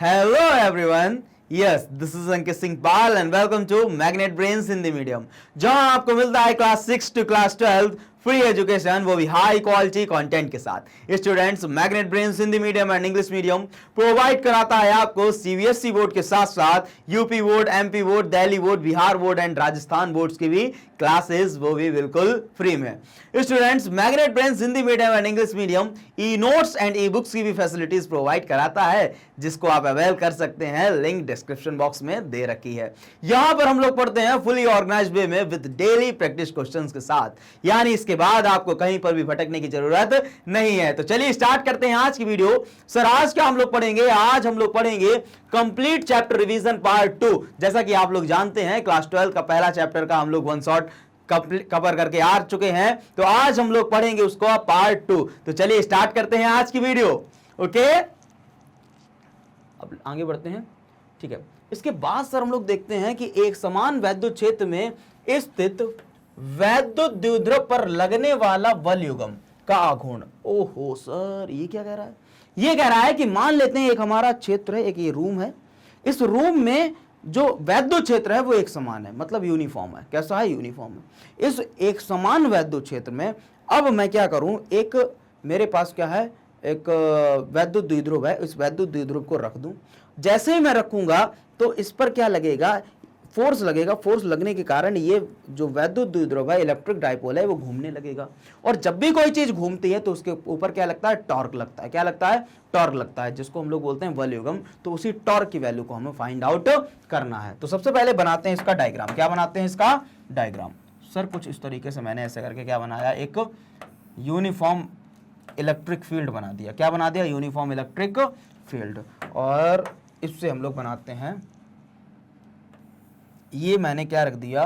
Hello everyone. Yes, this is Ankit Singh Pal and welcome to Magnet Brains Hindi medium, जहां आपको मिलता है class 6 to class 12 free education, वो भी high quality content के साथ। Students, magnet brains Hindi medium and English medium provide कराता है आपको सीबीएसई बोर्ड के साथ साथ UP board, MP board, Delhi board, Bihar board and Rajasthan boards की भी क्लासेस, वो भी बिल्कुल फ्री में। Students, magnet brains Hindi medium and English medium E notes and e books की भी फैसिलिटीज प्रोवाइड कराता है, जिसको आप अवेल कर सकते हैं। लिंक डिस्क्रिप्शन बॉक्स में दे रखी है। यहां पर हम लोग पढ़ते हैं फुली ऑर्गेनाइज्ड वे में विद डेली प्रैक्टिस क्वेश्चंस के साथ, यानी इसके बाद आपको कहीं पर भी भटकने की जरूरत नहीं है। तो चलिए स्टार्ट करते हैं आज की वीडियो। सर, आज क्या हम लोग पढ़ेंगे? आज हम लोग पढ़ेंगे कंप्लीट चैप्टर रिवीजन पार्ट 2। जैसा कि आप लोग जानते हैं, क्लास 12 का पहला चैप्टर का हम लोग वन शॉट कवर करके आ चुके हैं, तो आज हम लोग पढ़ेंगे उसको पार्ट 2। तो चलिए स्टार्ट करते हैं आज की वीडियो। ओके, अब आगे बढ़ते हैं। ठीक है, इसके बाद सर हम लोग देखते हैं कि एक समान वैद्युत क्षेत्र में स्थित वैद्युत द्विध्रुव पर लगने वाला बल युग्म का आघूर्ण। ओहो सर, ये क्या कह रहा है? ये कह रहा है कि मान लेते हैं एक हमारा क्षेत्र है, एक ये रूम है, इस रूम में जो वैद्युत क्षेत्र है वो एक समान है, मतलब यूनिफॉर्म है। कैसा है? यूनिफॉर्म है। इस एक समान वैद्युत क्षेत्र में अब मैं क्या करूं, एक मेरे पास क्या है, एक वैद्युत द्विध्रुव है, इस वैद्युत द्विध्रुव को रख दूं। जैसे ही मैं रखूंगा तो इस पर क्या लगेगा? फोर्स लगेगा। फोर्स लगने के कारण ये जो वैद्युत द्विध्रुव है, इलेक्ट्रिक डाइपोल है, वो घूमने लगेगा। और जब भी कोई चीज घूमती है तो उसके ऊपर क्या लगता है? टॉर्क लगता है। क्या लगता है? टॉर्क लगता है, जिसको हम लोग बोलते हैं बल युग्म। तो उसी टॉर्क की वैल्यू को हमें फाइंड आउट करना है। तो सबसे पहले बनाते हैं इसका डायग्राम। क्या बनाते हैं इसका डायग्राम? सर कुछ इस तरीके से मैंने ऐसे करके क्या बनाया, एक यूनिफॉर्म इलेक्ट्रिक फील्ड बना दिया। क्या बना दिया? Uniform electric field. और इससे हम लोग बनाते हैं, ये मैंने क्या रख दिया,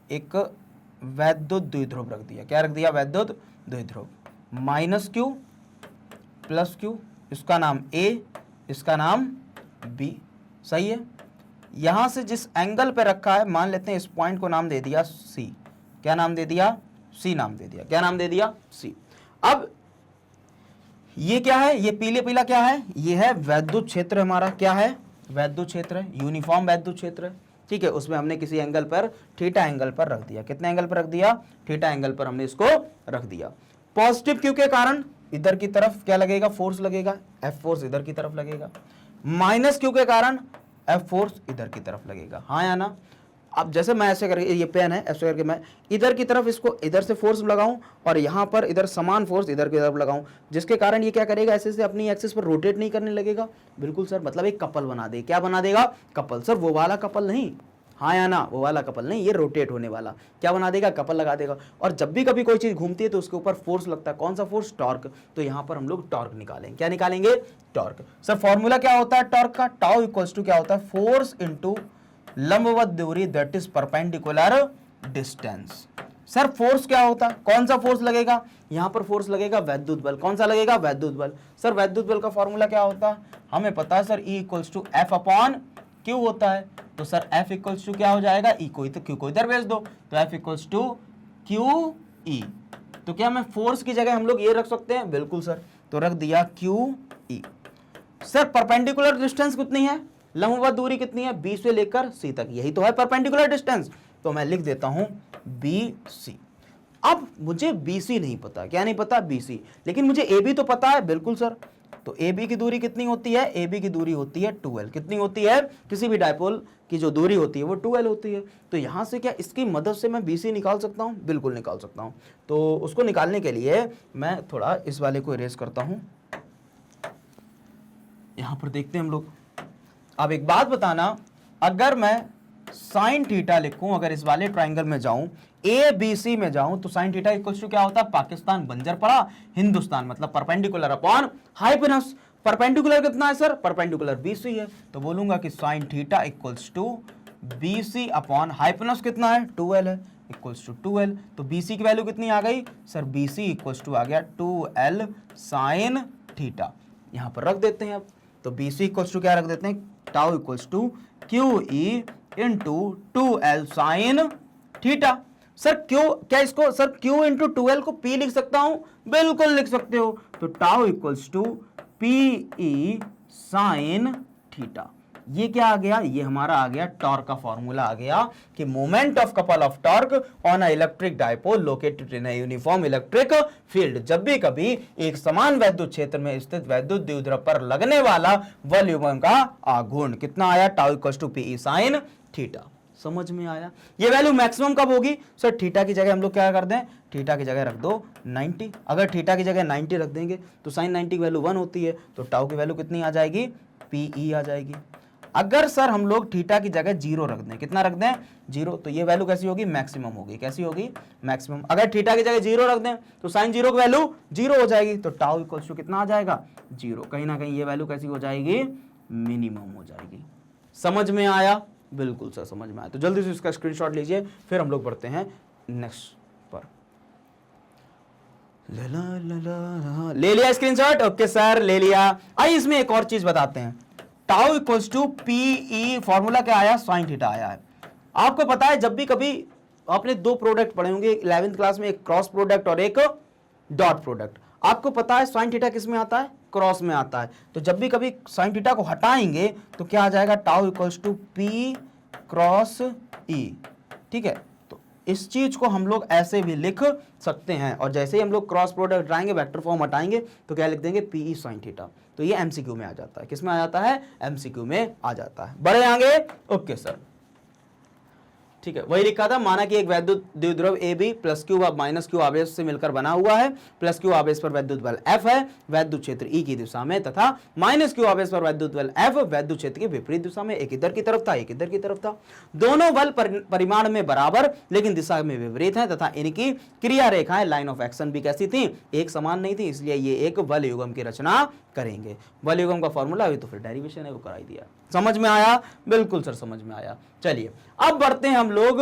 एक वैद्युत द्विध्रुव रख दिया। क्या रख दिया? वैद्युत द्विध्रुव। माइनस क्यू प्लस क्यू, इसका नाम ए, इसका नाम बी। सही है। यहां से जिस एंगल पे रखा है, मान लेते हैं इस पॉइंट को नाम दे दिया सी। क्या नाम दे दिया? सी नाम दे दिया। क्या नाम दे दिया? सी। अब ये क्या है? ये पीले पीला क्या है? ये है वैद्युत क्षेत्र। हमारा क्या है? वैद्युत क्षेत्र है, यूनिफॉर्म वैद्युत क्षेत्र है। ठीक है, उसमें हमने किसी एंगल पर, थीटा एंगल पर रख दिया। कितने एंगल पर रख दिया? थीटा एंगल पर हमने इसको रख दिया। पॉजिटिव क्यू के कारण इधर की तरफ क्या लगेगा? फोर्स लगेगा, एफ फोर्स इधर की तरफ लगेगा। माइनस क्यू के कारण एफ फोर्स इधर की तरफ लगेगा। हाँ या ना? अब जैसे मैं ऐसे करके, ये पेन है, ऐसे करके मैं इधर की तरफ इसको इधर से फोर्स लगाऊं और यहाँ पर इधर समान फोर्स इधर की तरफ लगाऊं, जिसके कारण ये क्या करेगा? ऐसे से अपनी एक्सिस पर रोटेट नहीं करने लगेगा। बिल्कुल सर, मतलब एक कपल बना दे। क्या बना देगा? कपल। सर वो वाला कपल नहीं, हाँ या ना? वो वाला कपल नहीं, ये रोटेट होने वाला क्या बना देगा? कपल लगा देगा। और जब भी कभी कोई चीज घूमती है तो उसके ऊपर फोर्स लगता है। कौन सा फोर्स? टॉर्क। तो यहाँ पर हम लोग टॉर्क निकालेंगे। क्या निकालेंगे? टॉर्क। सर फॉर्मूला क्या होता है टॉर्क का? टाउ इक्वल्स टू क्या होता है? फोर्स इंटू लंबवत दूरी, that is perpendicular distance. Sir force क्या होता है? कौन सा फोर्स लगेगा? यहां पर फोर्स लगेगा वैद्युत बल। कौन सा लगेगा? वैद्युत बल। सर वैद्युत बल का फॉर्मूला क्या होता है? हमें पता है sir, E equals to F upon Q होता है। तो सर F इक्वल्स टू क्या हो जाएगा? E को, तो Q को इधर भेज दो, तो F equals to Q E. तो क्या मैं फोर्स की जगह हम लोग ये रख सकते हैं? बिल्कुल सर। तो रख दिया Q E. Sir perpendicular distance कितनी है? लंबवत दूरी कितनी है? बी से लेकर सी तक, यही तो है परपेंडिकुलर डिस्टेंस। तो मैं लिख देता हूं बी सी। अब मुझे BC नहीं पता। क्या नहीं पता? BC। लेकिन मुझे AB तो पता है। बिल्कुल सर। तो AB की दूरी कितनी होती है? AB की दूरी होती है 2L। कितनी होती है? किसी भी डायपोल की जो दूरी होती है वो 2L होती है। तो यहां से क्या इसकी मदद से मैं BC निकाल सकता हूं? बिल्कुल निकाल सकता हूं। तो उसको निकालने के लिए मैं थोड़ा इस वाले को इरेज करता हूं। यहां पर देखते हैं हम लोग। अब एक बात बताना, अगर मैं साइन थीटा लिखूं, अगर इस वाले ट्राइंगल में जाऊं, ABC में जाऊं, तो साइन थीटा इक्वल्स टू क्या होता है? पाकिस्तान बंजर पड़ा, हिंदुस्तान, मतलब परपेंडिकुलर अपॉन हाइपोटेन्यूज। परपेंडिकुलर कितना है सर? परपेंडिकुलर BC है। तो बोलूंगा कि sine theta equals to BC upon hypotenuse कितना है? 2L है, इक्वल्स टू 2L। तो BC की वैल्यू कितनी आ गई सर? BC इक्वल्स टू आ गया 2L साइन थीटा। यहां पर रख देते हैं। अब तो BC इक्वल्स टू क्या रख देते हैं? Tau equals to QE into 2L sine theta. Sir Q, क्या इसको सर Q इंटू 2L को P लिख सकता हूं? बिल्कुल लिख सकते हो। तो tau equals to PE sine theta. ये क्या आ गया, ये हमारा आ गया टॉर्क का फॉर्मूला आ गया कि moment of couple of torque on a electric dipole located in a uniform electric field. जब भी कभी एक समान वैद्युत क्षेत्र में स्थित वैद्युत द्विध्रुव पर लगने वाला वॉल्यूम का आघूर्ण कितना आया, tau equals to P sine theta. समझ में आया। ये वैल्यू मैक्सिमम कब होगी सर, थीटा की जगह हम लोग क्या कर दें, थीटा की जगह रख दो 90। अगर थीटा की जगह 90 रख देंगे तो साइन 90 की वैल्यू 1 होती है, तो टाउ की वैल्यू कितनी आ जाएगी, पी आ जाएगी। अगर सर हम लोग थीटा की जगह 0 रख दें, कितना रख दें 0, तो ये वैल्यू कैसी होगी, मैक्सिमम होगी। कैसी होगी, मैक्सिमम। अगर थीटा की जगह 0 रख दें तो साइन 0 की वैल्यू 0 हो जाएगी, तो टाउ इक्वल्स टू कितना आ जाएगा 0। कहीं ना कहीं ये वैल्यू कैसी हो जाएगी, मिनिमम हो जाएगी। समझ में आया, बिल्कुल सर समझ में आया। तो जल्दी से इसका स्क्रीनशॉट लीजिए, फिर हम लोग बढ़ते हैं नेक्स्ट पर। ले लिया स्क्रीनशॉट, ओके सर ले लिया। आइए इसमें एक और चीज बताते हैं, tau equals to PE, formula क्या आया, साइन थीटा आया है। आपको पता है जब भी कभी आपने दो प्रोडक्ट पढ़े होंगे 11th क्लास में, एक क्रॉस प्रोडक्ट और एक डॉट प्रोडक्ट। आपको पता है साइन थीटा किस में आता है, क्रॉस में आता है। तो जब भी कभी साइन थीटा को हटाएंगे तो क्या आ जाएगा, tau equals to P cross E. ठीक है, तो इस चीज को हम लोग ऐसे भी लिख सकते हैं, और जैसे ही हम लोग क्रॉस प्रोडक्ट हटाएंगे, वेक्टर फॉर्म हटाएंगे, तो क्या लिख देंगे, पीई साइन थीटा। तो ये एमसीक्यू में आ जाता है, किस में आ जाता है, एमसीक्यू में आ जाता है। बड़े आगे, ओके सर ठीक है, वही लिखा था, माना कि एक वैद्युत द्विध्रुव ए बी प्लस क्यू व माइनस क्यू आवेश से मिलकर बना हुआ है। प्लस क्यू आवेश पर वैद्युत बल F है वैद्युत क्षेत्र E की दिशा में, तथा माइनस क्यू आवेश पर वैद्युत बल F वैद्युत क्षेत्र की विपरीत दिशा में। एक इधर की तरफ था, एक इधर की तरफ था। दोनों बल परिमाण में बराबर लेकिन दिशा में विपरीत हैं, तथा इनकी क्रिया रेखाएं लाइन ऑफ एक्शन भी कैसी थी, एक समान नहीं थी, इसलिए ये एक बल युग्म की रचना करेंगे। बल युग्म का फॉर्मूला अभी तो फिर डेरिवेशन है वो कराई दिया। समझ में आया, बिल्कुल सर समझ में आया। चलिए अब बढ़ते हैं हम लोग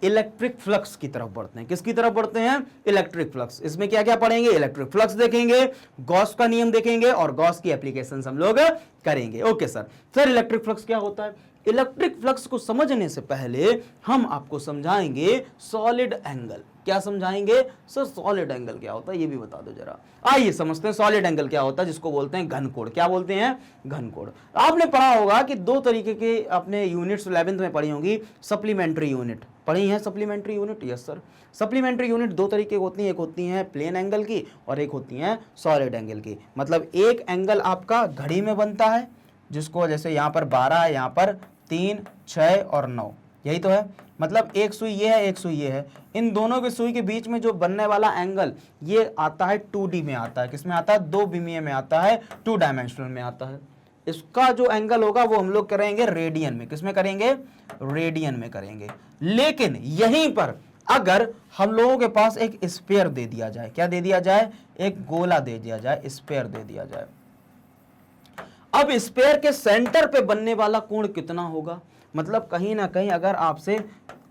इलेक्ट्रिक फ्लक्स की तरफ बढ़ते हैं। किसकी तरफ बढ़ते हैं, इलेक्ट्रिक फ्लक्स। इसमें क्या क्या पढ़ेंगे, इलेक्ट्रिक फ्लक्स देखेंगे, गॉस का नियम देखेंगे, और गॉस की एप्लीकेशंस हम लोग करेंगे। ओके सर इलेक्ट्रिक फ्लक्स क्या होता है। इलेक्ट्रिक फ्लक्स को समझने से पहले हम आपको समझाएंगे सॉलिड एंगल। क्या समझाएंगे सर, सॉलिड एंगल क्या होता है ये भी बता दो जरा। आइए समझते हैं सॉलिड एंगल क्या होता है, जिसको बोलते हैं घनकोण। क्या बोलते हैं, घनकोण। आपने पढ़ा होगा कि दो तरीके के अपने यूनिट्स 11th में पढ़ी होंगी, सप्लीमेंट्री यूनिट पढ़ी है, supplementary unit. Yes sir, supplementary unit दो तरीके की होती हैं, एक होती है प्लेन एंगल की और एक होती है सॉलिड एंगल की। मतलब एक एंगल आपका घड़ी में बनता है, जिसको जैसे यहाँ पर 12 है, यहाँ पर 3, 6 और 9, यही तो है। मतलब एक सुई ये है, एक सुई ये है, इन दोनों की सुई के बीच में जो बनने वाला एंगल ये आता है 2D में आता है। किसमें आता है, दो विमीय में आता है, 2 डायमेंशनल में आता है। इसका जो एंगल होगा वो हम लोग करेंगे रेडियन में। किसमें करेंगे, रेडियन में करेंगे। लेकिन यहीं पर अगर हम लोगों के पास एक स्फीयर दे दिया जाए, क्या दे दिया जाए, एक गोला दे दिया जाए, स्फीयर दे दिया जाए। अब स्फीयर के सेंटर पे बनने वाला कोण कितना होगा, मतलब कहीं ना कहीं अगर आपसे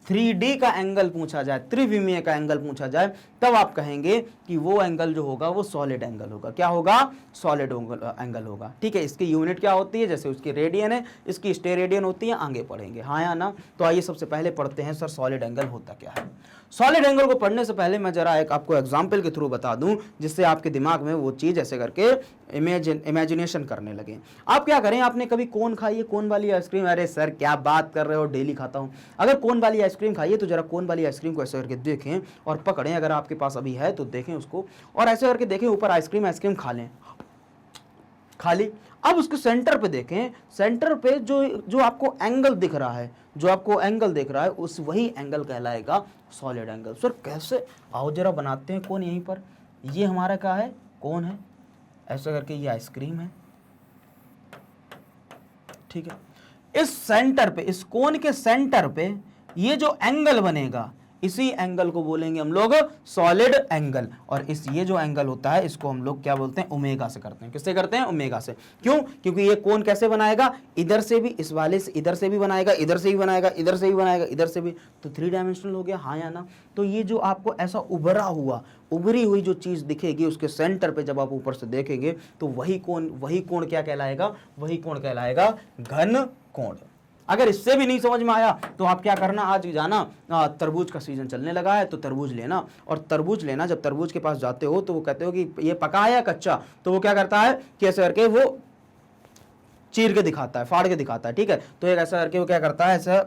3D का एंगल पूछा जाए, त्रिविमीय का एंगल पूछा जाए, तब आप कहेंगे कि वो एंगल जो होगा वो सॉलिड एंगल होगा। क्या होगा, सॉलिड एंगल होगा। ठीक है, इसकी यूनिट क्या होती है, जैसे उसकी रेडियन है, इसकी स्टेरेडियन होती है, आगे पढ़ेंगे हाँ या ना। तो आइए सबसे पहले पढ़ते हैं सर सॉलिड एंगल होता क्या है। सॉलिड एंगल को पढ़ने से पहले मैं जरा एक आपको एग्जाम्पल के थ्रू बता दूं, जिससे आपके दिमाग में वो चीज ऐसे करके इमेजिनेशन करने लगे। आप क्या करें, आपने कभी कोन खाई है, कोन वाली आइसक्रीम, अरे सर क्या बात कर रहे हो, डेली खाता हूं। अगर कोन वाली आइसक्रीम खाइए तो जरा कोन वाली आइसक्रीम को ऐसे करके देखें और पकड़ें, अगर आपके पास अभी है तो देखें उसको, और ऐसे करके देखें ऊपर आइसक्रीम खा लें, खाली। अब उसके सेंटर पे देखें, सेंटर पे जो आपको एंगल दिख रहा है, जो आपको एंगल दिख रहा है उस वही एंगल कहलाएगा सॉलिड एंगल। सर कैसे, आओ जरा बनाते हैं कोन। यहीं पर ये हमारा क्या है, कोन है, ऐसा करके ये आइसक्रीम है। ठीक है, इस सेंटर पे, इस कोन के सेंटर पे ये जो एंगल बनेगा, इसी एंगल को बोलेंगे हम लोग सॉलिड एंगल। और ये जो एंगल होता है इसको हम लोग क्या बोलते हैं, ओमेगा से करते हैं। किससे करते हैं, ओमेगा से। क्यों, क्योंकि ये कोण कैसे बनाएगा, इधर से भी, इस वाले से इधर से भी बनाएगा, इधर से भी बनाएगा, इधर से भी बनाएगा, इधर से भी, तो 3 डायमेंशनल हो गया हाँ या ना। तो ये जो आपको ऐसा उभरी हुई जो चीज दिखेगी उसके सेंटर पे जब आप ऊपर से देखेंगे तो वही कोण क्या कहलाएगा, वही कोण कहलाएगा घन कोण। अगर इससे भी नहीं समझ में आया तो आप क्या करना, आज जाना, तरबूज का सीजन चलने लगा है तो तरबूज लेना, और तरबूज लेना, जब तरबूज के पास जाते हो तो वो कहते हो कि ये पका है या कच्चा, तो वो क्या करता है कि ऐसे करके वो चीर के दिखाता है, फाड़ के दिखाता है, ठीक है। तो एक ऐसा करके वो क्या करता है, ऐसा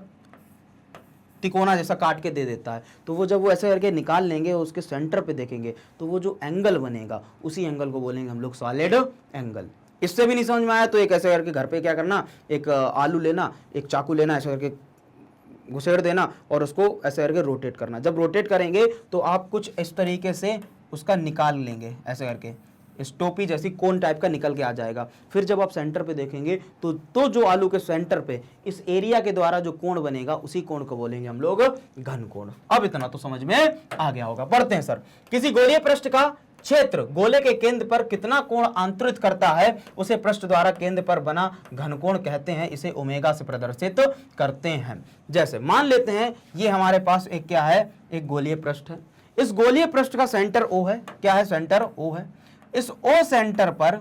तिकोना जैसा काट के दे देता है। तो वो जब वो ऐसे करके निकाल लेंगे, उसके सेंटर पे देखेंगे तो वो जो एंगल बनेगा उसी एंगल को बोलेंगे हम लोग सॉलिड एंगल। इससे भी नहीं समझ में आया तो एक ऐसे करके घर पे क्या करना, एक आलू लेना, एक चाकू लेना, ऐसे करके घुसेड़ देना और उसको ऐसे करके रोटेट करना। जब रोटेट करेंगे तो आप कुछ इस तरीके से उसका निकाल लेंगे, ऐसे करके इस टोपी जैसी कोन टाइप का निकल के आ जाएगा। फिर जब आप सेंटर पे देखेंगे तो जो आलू के सेंटर पे इस एरिया के द्वारा जो कोण बनेगा उसी कोण को बोलेंगे हम लोग घन कोण। अब इतना तो समझ में आ गया होगा। पढ़ते हैं सर, किसी गोलीय पृष्ठ का क्षेत्र गोले के केंद्र पर कितना कोण आंतरित करता है उसे पृष्ठ द्वारा केंद्र पर बना घनकोण कहते हैं, इसे ओमेगा से प्रदर्शित करते हैं। जैसे मान लेते हैं ये हमारे पास एक क्या है, एक गोलीय पृष्ठ है। इस गोलीय पृष्ठ का सेंटर O है, क्या है, सेंटर O है। इस O सेंटर पर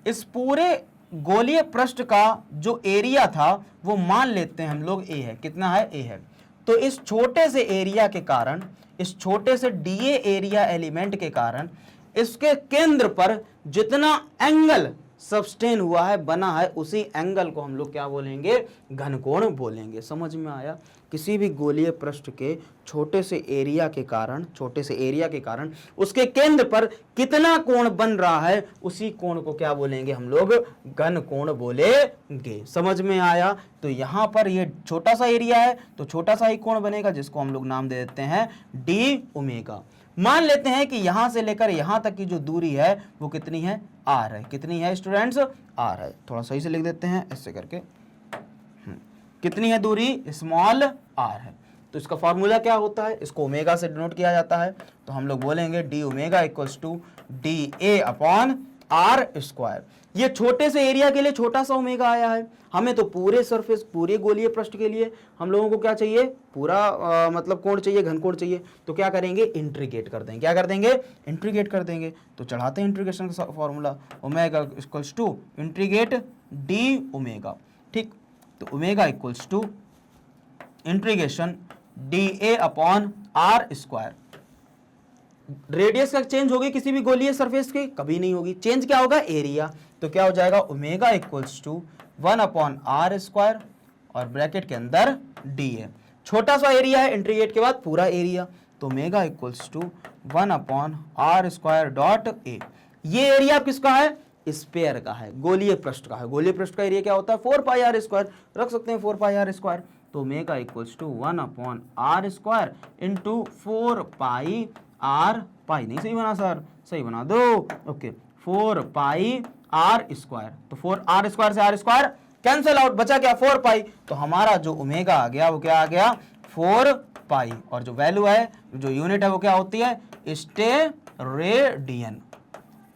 इस पूरे गोलीय पृष्ठ का जो एरिया था वो मान लेते हैं हम लोग A है। कितना है, A है। तो इस छोटे से एरिया के कारण, इस छोटे से डीए एरिया एलिमेंट के कारण इसके केंद्र पर जितना एंगल सब्सटेन हुआ है, बना है, उसी एंगल को हम लोग क्या बोलेंगे, घनकोण बोलेंगे। समझ में आया। किसी भी गोलीय पृष्ठ के छोटे से एरिया के कारण उसके केंद्र पर कितना कोण बन रहा है, उसी कोण को क्या बोलेंगे हम लोग, घनकोण बोलेंगे। समझ में आया। तो यहां पर ये छोटा सा एरिया है तो छोटा सा ही कोण बनेगा जिसको हम लोग नाम दे देते हैं डी ओमेगा। मान लेते हैं कि यहां से लेकर यहां तक की जो दूरी है वो कितनी है, आर है। कितनी है स्टूडेंट्स, आर है। थोड़ा सही से लिख देते हैं ऐसे करके, कितनी है दूरी, स्मॉल आर है। तो इसका फॉर्मूला क्या होता है, इसको ओमेगा से डिनोट किया जाता है। तो हम लोग बोलेंगे D omega equals to D A upon R square. ये छोटे से एरिया के लिए छोटा सा ओमेगा आया है, हमें तो पूरे सरफेस, पूरे गोलीय पृष्ठ के लिए हम लोगों को क्या चाहिए, पूरा मतलब कोण चाहिए, घनकोण चाहिए। तो क्या करेंगे, इंटीग्रेट कर देंगे। क्या कर देंगे, इंटीग्रेट कर देंगे। तो चढ़ाते हैं इंटीग्रेशन का formula, omega equals to integrate D omega. ठीक, तो omega equals to integration D A upon R square. Radius का चेंज होगी किसी भी गोलीय सरफेस की, कभी नहीं होगी। चेंज क्या होगा, एरिया। तो क्या हो जाएगा, omega equals to 1 upon R square और ब्रैकेट के अंदर डी ए। छोटा सा एरिया है, इंटीग्रेट के बाद पूरा एरिया। तो omega equals to 1 upon R square dot A. ये एरिया किसका है, स्फीयर का है, गोलीय पृष्ठ का है। गोलीय पृष्ठ का एरिया क्या होता है, 4 पाई आर स्क्वायर। रख सकते हैं 4 पाई आर स्क्वायर। तो omega equals to 1 upon R square into 4 pi R, pi नहीं सही बना सर, सही बना दो, ओके, 4 पाई आर स्क्वायर। तो 4 आर स्क्वायर से आर स्क्वायर कैंसिल आउट, बचा क्या, 4 पाई। तो हमारा जो ओमेगा आ गया वो क्या आ गया, 4 पाई। और जो वैल्यू है, जो यूनिट है वो क्या होती है, स्टेरेडियन।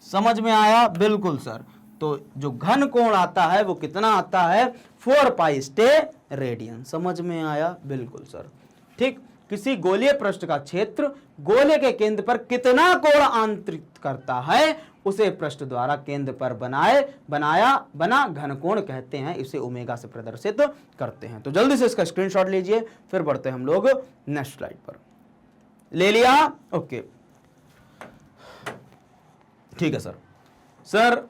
समझ में आया, बिल्कुल सर। तो जो घन कोण आता है वो कितना आता है, 4 पाई स्टेरेडियन। समझ में आया, बिल्कुल सर। ठीक, किसी गोलीय पृष्ठ का क्षेत्र गोले के केंद्र पर कितना कोण आंतरित करता है उसे पृष्ठ द्वारा केंद्र पर बना घनकोण कहते हैं, इसे ओमेगा से प्रदर्शित करते हैं। तो जल्दी से इसका स्क्रीनशॉट लीजिए, फिर बढ़ते हैं हम लोग नेक्स्ट स्लाइड पर। ले लिया, ओके, ठीक है सर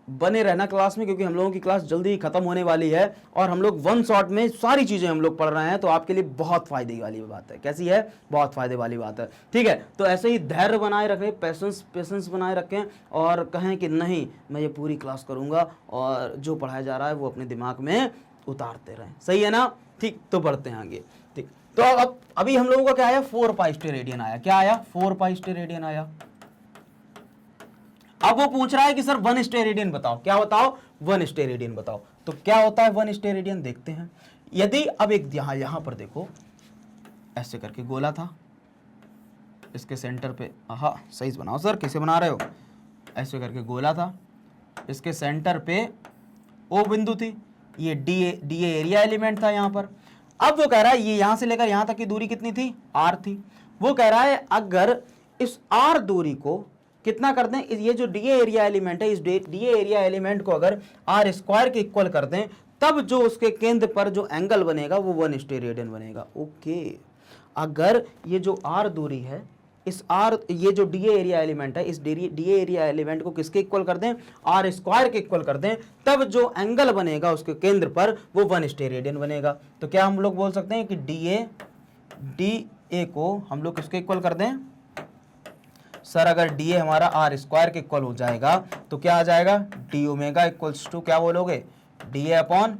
बने रहना क्लास में, क्योंकि हम लोगों की क्लास जल्दी ही खत्म होने वाली है और हम लोग वन शॉट में सारी चीजें हम लोग पढ़ रहे हैं। तो आपके लिए बहुत फायदे वाली बात है। कैसी है, बहुत फायदे वाली बात है। ठीक है, तो ऐसे ही धैर्य बनाए रखें, पेशेंस बनाए रखें और कहें कि नहीं मैं ये पूरी क्लास करूंगा और जो पढ़ाया जा रहा है वो अपने दिमाग में उतारते रहें। सही है ना। ठीक, तो बढ़ते हैं आगे। ठीक, तो अब अभी हम लोगों का क्या आया, 4 पाई स्टेरेडियन आया। क्या आया, 4 पाई स्टेरेडियन आया। अब वो पूछ रहा है कि सर 1 स्टेरेडियन बताओ। क्या बताओ, 1 स्टेरेडियन बताओ। तो क्या होता है 1 स्टेरेडियन, देखते हैं। यदि अब एक यहां पर देखो, ऐसे करके गोला था, इसके सेंटर पे, सही से बनाओ सर, कैसे बना रहे हो, ऐसे करके गोला था, इसके सेंटर पे ओ बिंदु थी, ये डी एरिया एलिमेंट था यहां पर। अब वो कह रहा है ये यहां से लेकर यहां तक की दूरी कितनी थी, आर थी। वो कह रहा है अगर इस आर दूरी को कितना कर दें, ये जो डी एरिया एलिमेंट है, इस डी एरिया एलिमेंट को अगर आर स्क्वायर के इक्वल कर दें, तब जो उसके केंद्र पर जो एंगल बनेगा वो 1 स्टेरेडियन बनेगा। ओके, अगर ये जो आर दूरी है इस आर, ये जो डी एरिया एलिमेंट है, इस डी एरिया एलिमेंट को किसके इक्वल कर दें, आर स्क्वायर के इक्वल कर दें, तब जो एंगल बनेगा उसके केंद्र पर वो 1 स्टेरेडियन बनेगा। तो क्या हम लोग बोल सकते हैं कि डी ए को हम लोग किसके इक्वल कर दें सर, अगर डी ए हमारा आर स्क्वायर के इक्वल हो जाएगा तो क्या आ जाएगा, डी ओमेगा इक्वल्स टू क्या बोलोगे, D A upon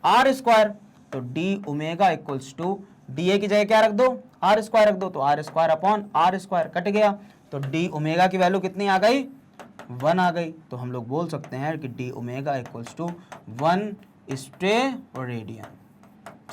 R square. तो D omega equals to D A की जगह क्या रख दो, आर स्क्वायर रख दो, तो R square upon R square cut गया, तो डी ओमेगा की वैल्यू कितनी आ गई, 1 आ गई। तो हम लोग बोल सकते हैं कि D omega equals to 1 steradian.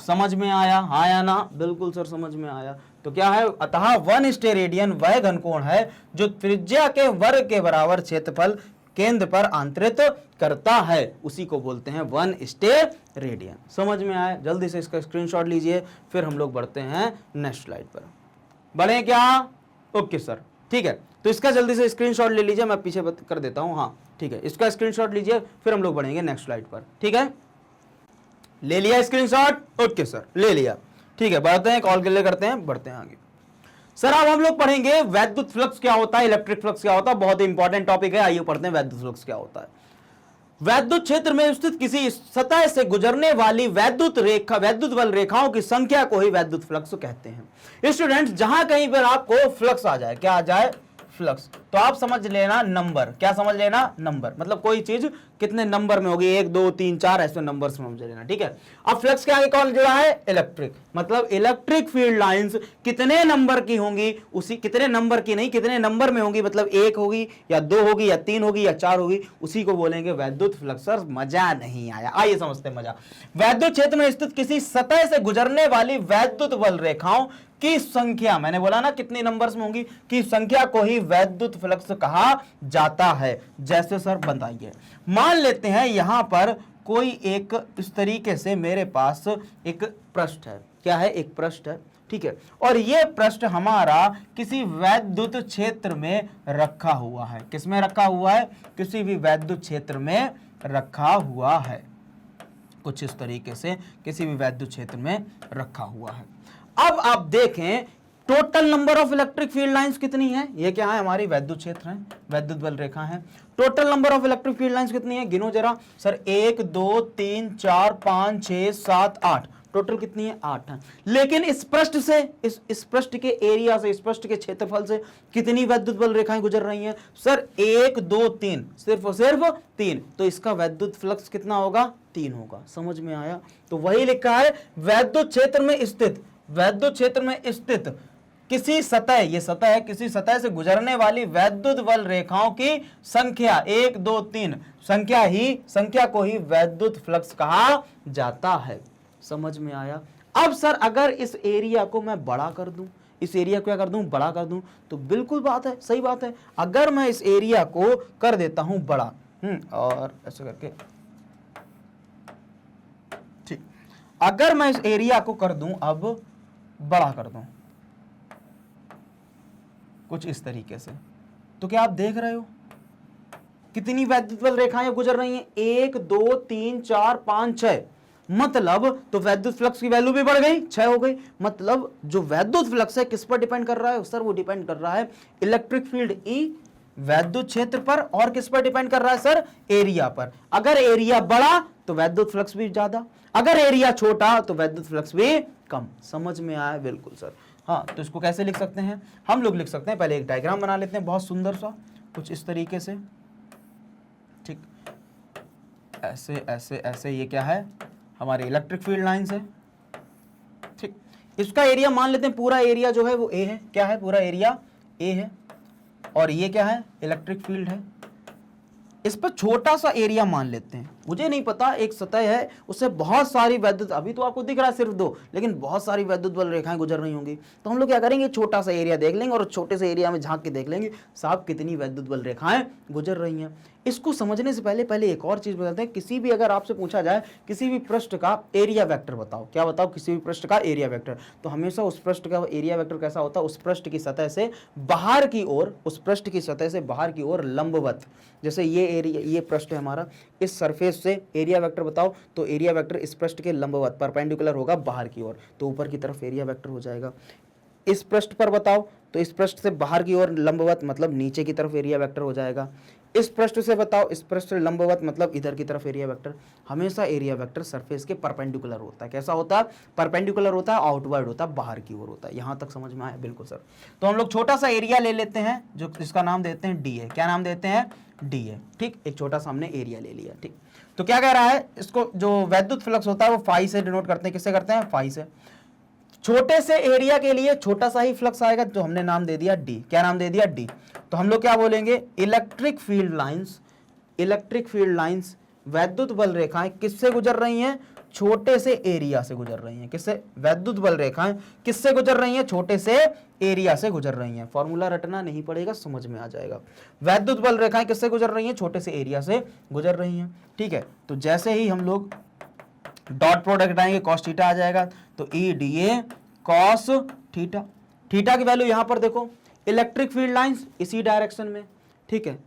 समझ में आया, हाँ या ना, बिल्कुल सर समझ में आया। तो क्या है, अतः 1 स्टेरेडियन वह घनकोण है जो त्रिज्या के वर्ग के बराबर क्षेत्रफल केंद्र पर आंतरित करता है, उसी को बोलते हैं 1 स्टेरेडियन। समझ में आया, जल्दी से इसका स्क्रीनशॉट लीजिए, फिर हम लोग बढ़ते हैं नेक्स्ट स्लाइड पर। बढ़े क्या, ओके सर, ठीक है। तो इसका जल्दी से स्क्रीनशॉट ले लीजिए, मैं पीछे कर देता हूं, हाँ ठीक है, इसका स्क्रीनशॉट लीजिए, फिर हम लोग बढ़ेंगे नेक्स्ट स्लाइड पर, ठीक है। ले लिया स्क्रीनशॉट, ओके सर, ले लिया, ठीक है। बढ़ते हैं, कॉल के लिए करते हैं, बढ़ते हैं आगे। सर अब हम लोग पढ़ेंगे वैद्युत फ्लक्स क्या होता है, इलेक्ट्रिक फ्लक्स क्या होता है, बहुत ही इंपॉर्टेंट टॉपिक है। आइए पढ़ते हैं वैद्युत फ्लक्स क्या होता है। वैद्युत क्षेत्र में स्थित किसी सतह से गुजरने वाली वैद्युत बल रेखाओं की संख्या को ही वैद्युत फ्लक्स कहते हैं। स्टूडेंट्स, जहां कहीं पर आपको फ्लक्स आ जाए, क्या आ जाए, फ्लक्स, तो आप समझ लेना नंबर, क्या समझ लेना, नंबर, मतलब कोई चीज कितने नंबर में होगी, 1 2 3 4 ऐसे नंबर समझ लेना, ठीक है। अब फ्लक्स के आगे कौन जुड़ा है, इलेक्ट्रिक, मतलब इलेक्ट्रिक फील्ड लाइंस कितने नंबर की होंगी, उसी कितने नंबर की नहीं, कितने नंबर में होंगी, मतलब 1 होगी या 2 होगी या 3 होगी या 4 होगी, उसी को बोलेंगे वैद्युत फ्लक्स। सर मजा नहीं आया, आइए समझते हैं मजा। वैद्युत क्षेत्र में स्थित किसी सतह से गुजरने वाली वैद्युत बल रेखाओं की संख्या, मैंने बोला ना कितनी नंबर्स में होंगी, की संख्या को ही वैद्युत फ्लक्स कहा जाता है। जैसे सर बताइए, मान लेते हैं यहां पर कोई एक इस तरीके से मेरे पास एक पृष्ठ है, क्या है, एक पृष्ठ है, ठीक है, और यह पृष्ठ हमारा किसी वैद्युत क्षेत्र में रखा हुआ है। किस में रखा हुआ है, किसी भी वैद्युत क्षेत्र में रखा हुआ है, कुछ इस तरीके से किसी भी वैद्युत क्षेत्र में रखा हुआ है। अब आप देखें total number of electric field lines कितनी है, ये क्या है, हमारी वैद्युत क्षेत्र है, वैद्युत बल रेखा है। Total number of electric field lines कितनी है, गिनो जरा सर, 1 2 3 4 5 6 7 8, टोटल कितनी है, 8 है। लेकिन इस पृष्ठ से, इस पृष्ठ के एरिया से, इस पृष्ठ के क्षेत्रफल से कितनी वैद्युत बल रेखाएं गुजर रही हैं सर, 1 2 3, सिर्फ और सिर्फ 3, तो इसका वैद्युत फ्लक्स कितना होगा, 3 होगा। समझ में आया, तो वही लिखा है वैद्युत क्षेत्र में स्थित, वैद्युत क्षेत्र में स्थित किसी सतह, ये सतह है, किसी सतह से गुजरने वाली वैद्युत बल रेखाओं की संख्या 1 2 3, संख्या को ही वैद्युत फ्लक्स कहा जाता है। समझ में आया। अब सर अगर इस एरिया को मैं बड़ा कर दूं, इस एरिया को क्या कर दूं, बड़ा कर दूं, तो बिल्कुल बात है, सही बात है। अगर मैं इस एरिया को कर देता हूं बड़ा, और ऐसे करके, ठीक, अगर मैं इस एरिया को कर दूं, अब बड़ा कर दूं कुछ इस तरीके से, तो क्या आप देख रहे हो कितनी वैद्युत बल रेखाएं गुजर रही हैं, 1 2 3 4 5 6, मतलब तो वैद्युत फ्लक्स की वैल्यू भी बढ़ गई, 6 हो गई। मतलब जो वैद्युत फ्लक्स है किस पर डिपेंड कर रहा है सर, वो डिपेंड कर रहा है इलेक्ट्रिक फील्ड ई वैद्युत क्षेत्र पर, और किस पर डिपेंड कर रहा है सर, एरिया पर। अगर एरिया बड़ा तो वैद्युत फ्लक्स भी ज्यादा, अगर एरिया छोटा तो वैद्युत फ्लक्स भी कम। समझ में आया, बिल्कुल सर। हाँ, तो इसको कैसे लिख सकते हैं, हम लोग लिख सकते हैं, पहले एक डायग्राम बना लेते हैं बहुत सुंदर सा, कुछ इस तरीके से, ठीक, ऐसे ऐसे ऐसे, ये क्या है, हमारे इलेक्ट्रिक फील्ड लाइंस है, ठीक। इसका एरिया मान लेते हैं, पूरा एरिया जो है वो ए है, क्या है, पूरा एरिया ए है, और ये क्या है, इलेक्ट्रिक फील्ड है। इस पर छोटा सा एरिया मान लेते हैं, मुझे नहीं पता, एक सतह है, उससे बहुत सारी वैद्युत, अभी तो आपको दिख रहा है सिर्फ 2, लेकिन बहुत सारी वैद्युत बल रेखाएं गुजर रही होंगी। तो हम लोग क्या करेंगे, छोटा सा एरिया देख लेंगे और छोटे से एरिया में झांक के देख लेंगे साहब कितनी वैद्युत बल रेखाएं गुजर रही हैं। इसको समझने से पहले एक और चीज बताते हैं, किसी भी, अगर आपसे पूछा जाए किसी भी पृष्ठ का एरिया वेक्टर बताओ, क्या बताओ, किसी भी पृष्ठ का एरिया वेक्टर, तो हमेशा उस पृष्ठ का एरिया वेक्टर कैसा होता है, उस पृष्ठ की सतह से बाहर की ओर, उस पृष्ठ की सतह से बाहर की ओर लंबवत। जैसे ये एरिया, ये पृष्ठ है हमारा, इस सरफेस से एरिया वेक्टर बताओ, तो एरिया वेक्टर इस पृष्ठ के लंबवत परपेंडिकुलर होगा बाहर की ओर, तो ऊपर की तरफ एरिया वेक्टर हो जाएगा। इस पृष्ठ पर बताओ तो इस पृष्ठ से बाहर की ओर लंबवत मतलब नीचे की तरफ एरिया वेक्टर हो जाएगा। इस पृष्ठ से बताओ, इस पृष्ठ से लंबवत मतलब इधर की तरफ एरिया वेक्टर। हमेशा एरिया वेक्टर सरफेस के परपेंडिकुलर होता है। कैसा होता है? परपेंडिकुलर होता है, आउटवर्ड होता है, बाहर की ओर होता है। यहां तक समझ में आया? बिल्कुल सर। तो हम लोग छोटा सा एरिया ले लेते हैं जो जिसका नाम देते हैं डी है। क्या नाम देते हैं? डी है। ठीक, एक छोटा सा हमने एरिया ले लिया। ठीक, तो क्या कह रहा है, इसको जो वैद्युत फ्लक्स होता है वो फाई से डिनोट करते हैं। किससे करते हैं? फाई से। छोटे से एरिया के लिए छोटा सा ही फ्लक्स आएगा, तो हमने नाम दे दिया डी। क्या नाम दे दिया? डी। तो हम लोग क्या बोलेंगे? Electric field lines, electric field lines, वैद्युत बल रेखाएं किससे गुजर रही हैं? छोटे से एरिया से गुजर रही हैं। किससे? वैद्युत बल रेखाएं किससे गुजर रही हैं? छोटे से एरिया से गुजर रही हैं। फॉर्मूला रटना नहीं पड़ेगा, समझ में आ जाएगा। वैद्युत बल रेखाएं किससे गुजर रही हैं? छोटे से एरिया से गुजर रही हैं। ठीक है, तो जैसे ही हम लोग डॉट प्रोडक्ट आएंगे कॉस थीटा आ जाएगा, तो ई D A cos theta. Theta की वैल्यू यहां पर देखो, इलेक्ट्रिक फील्ड लाइंस इसी डायरेक्शन में। ठीक है,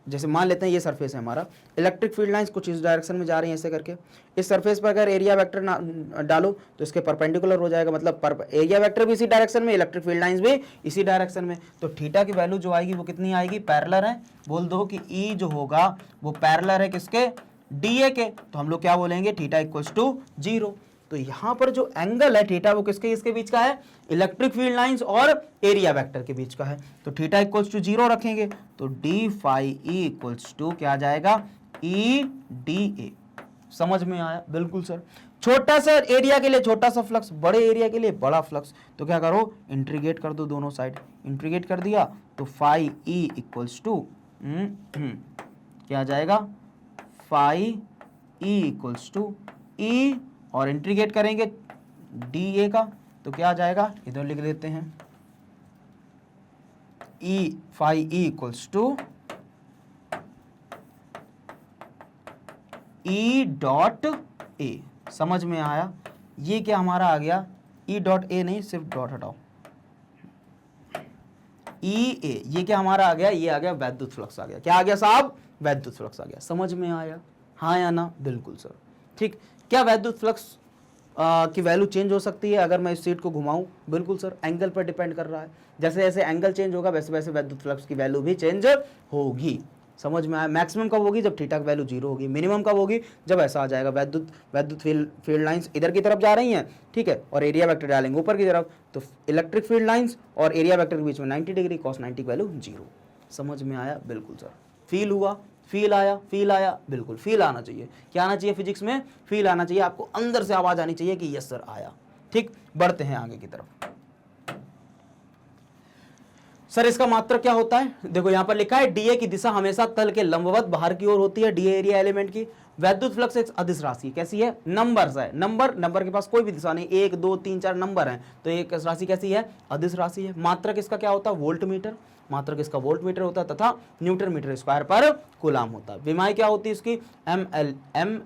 जैसे मान लेते हैं ये सरफेस है हमारा, इलेक्ट्रिक फील्ड लाइंस कुछ इस डायरेक्शन में जा रही हैं ऐसे करके। इस सरफेस पर अगर एरिया वेक्टर डालो तो इसके परपेंडिकुलर हो जाएगा, मतलब एरिया वेक्टर भी इसी डायरेक्शन में, इलेक्ट्रिक फील्ड लाइंस भी इसी डायरेक्शन में। तो थीटा की वैल्यू जो आएगी वो कितनी आएगी? पैरेलल है। बोल दो कि ई जो होगा वो पैरेलल है किसके? डीए के। तो हम लोग क्या बोलेंगे? Theta equals to 0। तो यहां पर जो एंगल है थीटा वो किसके इसके बीच का है? इलेक्ट्रिक फील्ड लाइंस और एरिया वेक्टर के बीच का है। तो थीटा इक्वल्स टू 0 रखेंगे, तो D phi E equals to क्या आ जाएगा? E D A. समझ में आया? बिल्कुल सर। छोटा सा एरिया के लिए छोटा सा फ्लक्स, बड़े एरिया के लिए बड़ा फ्लक्स। तो क्या करो? इंटीग्रेट कर दो दोनों साइड। इंटीग्रेट कर दिया तो फाई ई इक्वल्स टू क्या आ जाएगा? फाई ई इक्वल्स टू ई, और इंटीग्रेट करेंगे डी ए का तो क्या आ जाएगा? इधर लिख देते हैं E phi E equals to E dot A. समझ में आया? ये क्या हमारा आ गया? ई डॉट ए नहीं, सिर्फ डॉट हटाओ, ई ए। ये क्या हमारा आ गया? ये आ गया वैद्युत फ्लक्स आ गया। क्या आ गया साहब? वैद्युत फ्लक्स आ गया। समझ में आया? हाँ या ना? बिल्कुल सर। ठीक, क्या वैद्युत फ्लक्स की वैल्यू चेंज हो सकती है अगर मैं इस सीट को घुमाऊं? बिल्कुल सर, एंगल पर डिपेंड कर रहा है। जैसे जैसे एंगल चेंज होगा वैसे वैसे वैद्युत फ्लक्स की वैल्यू भी चेंज होगी। समझ में आया? मैक्सिमम कब होगी? जब थीटा की वैल्यू 0 होगी। मिनिमम कब होगी? जब ऐसा आ जाएगा, वैद्युत फील्ड लाइंस इधर की तरफ जा रही हैं, ठीक है, और एरिया वेक्टर डालेंगे ऊपर की तरफ, तो इलेक्ट्रिक फील्ड लाइंस और एरिया वेक्टर के बीच में 90 डिग्री, cos 90 की वैल्यू 0। समझ में आया? बिल्कुल सर। फील हुआ? फील आया? फील आया? बिल्कुल फील आना चाहिए। क्या आना चाहिए? फिजिक्स में फील आना चाहिए। आपको अंदर से आवाज आनी चाहिए कि यस सर आया। ठीक, बढ़ते हैं आगे की तरफ। सर इसका मात्रक क्या होता है? देखो यहां पर लिखा है डीए की दिशा हमेशा तल के लंबवत बाहर की ओर होती है। डीए एरिया एलिमेंट की। वैद्युत फ्लक्स एक अदिश राशि कैसी है? नंबर्स है। नंबर के पास कोई भी दिशा नहीं, 1 2 3 4 नंबर हैं, तो एक राशि कैसी है? अदिश राशि है। मात्रक इसका क्या होता है? Volt metre. मात्रक इसका वोल्ट मीटर होता है तथा न्यूटन मीटर स्क्वायर पर कूलाम होता है। विमाई क्या होती है इसकी? M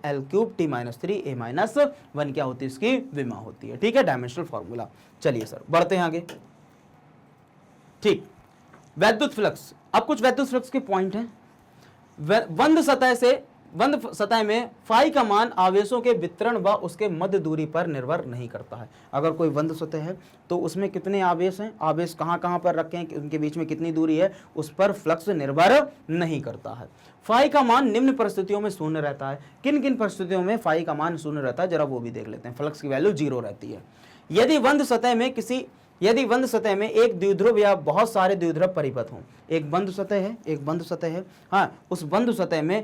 L cube T minus 3 A minus 1 क्या होती है इसकी? विमा होती है। ठीक है, डायमेंशनल फॉर्मूला। चलिए सर बढ़ते हैं आगे। ठीक, वैद्युत फ्लक्स। अब कुछ वैद्युत फ्लक्स के पॉइंट हैं। बंद सतह में फाई का मान आवेशों के वितरण व उसके मध्य दूरी पर निर्भर नहीं करता है। अगर कोई बंद सतह है तो उसमें कितने आवेश हैं, आवेश कहाँ कहाँ पर रखे हैं, उनके बीच में कितनी दूरी है, उस पर फ्लक्स निर्भर नहीं करता है। फाई का मान निम्न परिस्थितियों में शून्य रहता है। किन किन परिस्थितियों में फाई का मान शून्य रहता है जरा वो भी देख लेते हैं। फ्लक्स की वैल्यू 0 रहती है। यदि बंद सतह में एक द्विध्रुव या बहुत सारे द्विध्रुव परिपथ हों। एक बंद सतह है, हाँ, उस बंद सतह में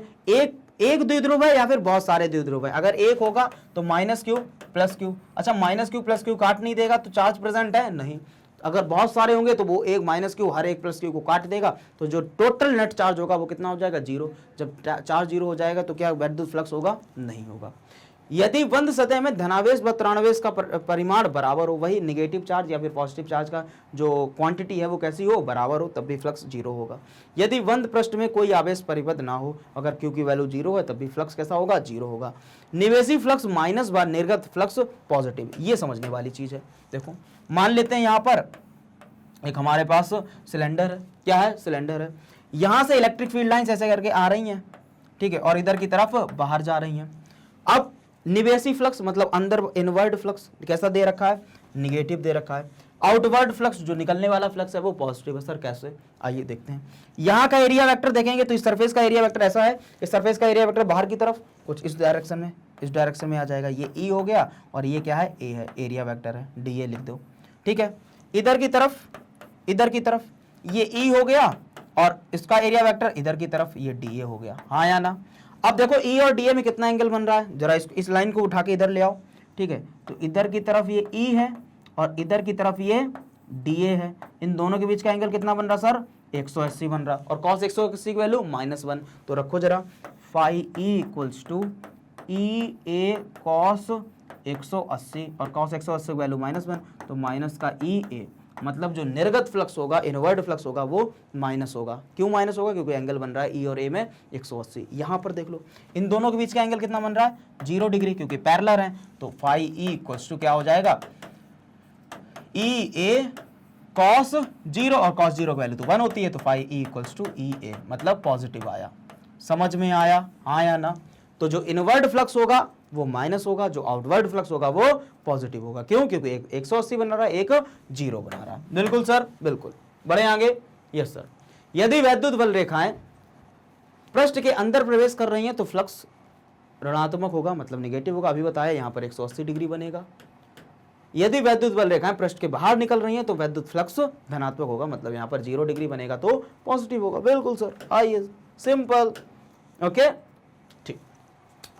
एक द्विध्रुव है या फिर बहुत सारे द्विध्रुव है। अगर एक होगा तो माइनस क्यू प्लस क्यू। अच्छा, माइनस क्यू प्लस क्यू काट नहीं देगा तो चार्ज प्रेजेंट है? नहीं। अगर बहुत सारे होंगे तो वो एक माइनस क्यू हर एक प्लस क्यू को काट देगा, तो जो टोटल नेट चार्ज होगा वो कितना हो जाएगा? 0। जब चार्ज 0 हो जाएगा तो क्या वैद्युत फ्लक्स होगा? नहीं होगा। यदि बंद सतह में धनावेश व ऋणावेश का परिमाण बराबर हो, वही निगेटिव चार्ज या फिर पॉजिटिव चार्ज का जो क्वांटिटी है वो कैसी हो? बराबर हो, तब भी फ्लक्स 0 होगा। यदि बंद पृष्ठ में कोई आवेश परिबद्ध ना हो, अगर क्यू की वैल्यू 0 है तब भी फ्लक्स कैसा होगा? 0 होगा। निवेशी फ्लक्स माइनस व निर्गत फ्लक्स पॉजिटिव। ये समझने वाली चीज है। देखो मान लेते हैं यहाँ पर एक हमारे पास सिलेंडर है। क्या है? सिलेंडर है। यहां से इलेक्ट्रिक फील्ड लाइंस ऐसे करके आ रही हैं, ठीक है, और इधर की तरफ बाहर जा रही हैं। अब निवेशी फ्लक्स मतलब अंदर इनवर्ड फ्लक्स कैसा दे रखा है? निगेटिव दे रखा है। आउटवर्ड फ्लक्स जो निकलने वाला फ्लक्स है वो पॉजिटिव है। सर कैसे, आइए देखते हैं। यहां का एरिया वेक्टर देखेंगे तो इस सरफेस का एरिया वेक्टर ऐसा है, इस सरफेस का एरिया वेक्टर बाहर की तरफ कुछ इस डायरेक्शन में, इस डायरेक्शन में आ जाएगा। ये ई हो गया और ये क्या है, ए है, एरिया वेक्टर है, डी ए लिख दो। ठीक है, इधर की तरफ ये ई हो गया और इसका एरिया वेक्टर इधर की तरफ ये डी ए हो गया, हाँ या ना। अब देखो ई और डी ए में कितना एंगल बन रहा है, जरा इस लाइन को उठा के इधर ले आओ। ठीक है, तो इधर की तरफ ये ई है और इधर की तरफ ये डी ए है, इन दोनों के बीच का एंगल कितना बन रहा सर, 180 बन रहा। और cos 180 की वैल्यू -1, तो रखो जरा phi E equals to E A cos 180 और cos 180 की वैल्यू -1, तो माइनस का ई ए, मतलब जो निर्गत फ्लक्स होगा, इनवर्ड फ्लक्स होगा, वो माइनस होगा। क्यों माइनस होगा, क्योंकि एंगल बन रहा है ई और ए में 180। यहां पर देख लो इन दोनों के बीच का एंगल कितना बन रहा है, 0 डिग्री, क्योंकि पैरेलल है। तो फाई ई इक्वल्स टू क्या हो जाएगा, ई ए कॉस 0 और cos 0 की वैल्यू तो 1 होती है, तो phi E equals to E ए, मतलब पॉजिटिव आया। समझ में आया, हाँ या ना। तो जो इनवर्ड फ्लक्स होगा वो माइनस होगा, जो आउटवर्ड फ्लक्स होगा वो पॉजिटिव होगा। क्यों, क्योंकि एक 180 बना रहा है, एक 0 बना रहा है। बिल्कुल सर, बिल्कुल। बढ़े आगे। यस सर, यदि वैद्युत बल रेखाएं पृष्ठ के अंदर प्रवेश कर रही हैं तो फ्लक्स ऋणात्मक होगा, मतलब नेगेटिव होगा। अभी बताया, यहां पर 180 डिग्री बनेगा। यदि वैद्युत बल रेखाएं पृष्ठ के बाहर निकल रही हैं तो वैद्युत फ्लक्स धनात्मक होगा, मतलब यहां पर 0 डिग्री बनेगा तो पॉजिटिव होगा। बिल्कुल सर, आइए, सिंपल। ओके, ठीक।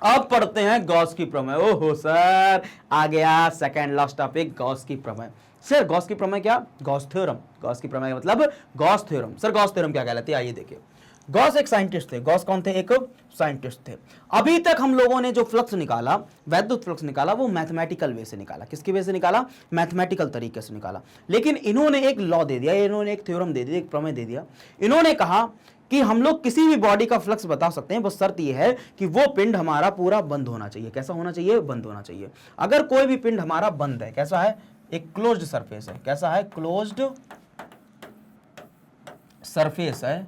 अब पढ़ते हैं गॉस की प्रमेय। ओहो सर, आ गया सेकंड लास्ट टॉपिक, गॉस की प्रमेय। सर गॉस की प्रमेय क्या, गॉस थ्योरम। गॉस की प्रमेय मतलब Gauss theorem. Sir Gauss theorem क्या कहलाती है, आइए देखिए। गॉस एक साइंटिस्ट थे। गॉस कौन थे, एक साइंटिस्ट थे। अभी तक हम लोगों ने जो फ्लक्स निकाला, वैद्युत फ्लक्स निकाला, वो मैथमेटिकल वे से निकाला। किसकी वे से निकाला, मैथमेटिकल तरीके से निकाला। लेकिन इन्होंने एक लॉ दे दिया, इन्होंने एक थ्योरम दे दिया, एक प्रमेय दे दिया। इन्होंने कहा कि हम लोग किसी भी बॉडी का फ्लक्स बता सकते हैं, बस शर्त यह है कि वो पिंड हमारा पूरा बंद होना चाहिए। कैसा होना चाहिए, बंद होना चाहिए। अगर कोई भी पिंड हमारा बंद है, कैसा है, एक क्लोज्ड सरफेस है, कैसा है, क्लोज्ड सरफेस है,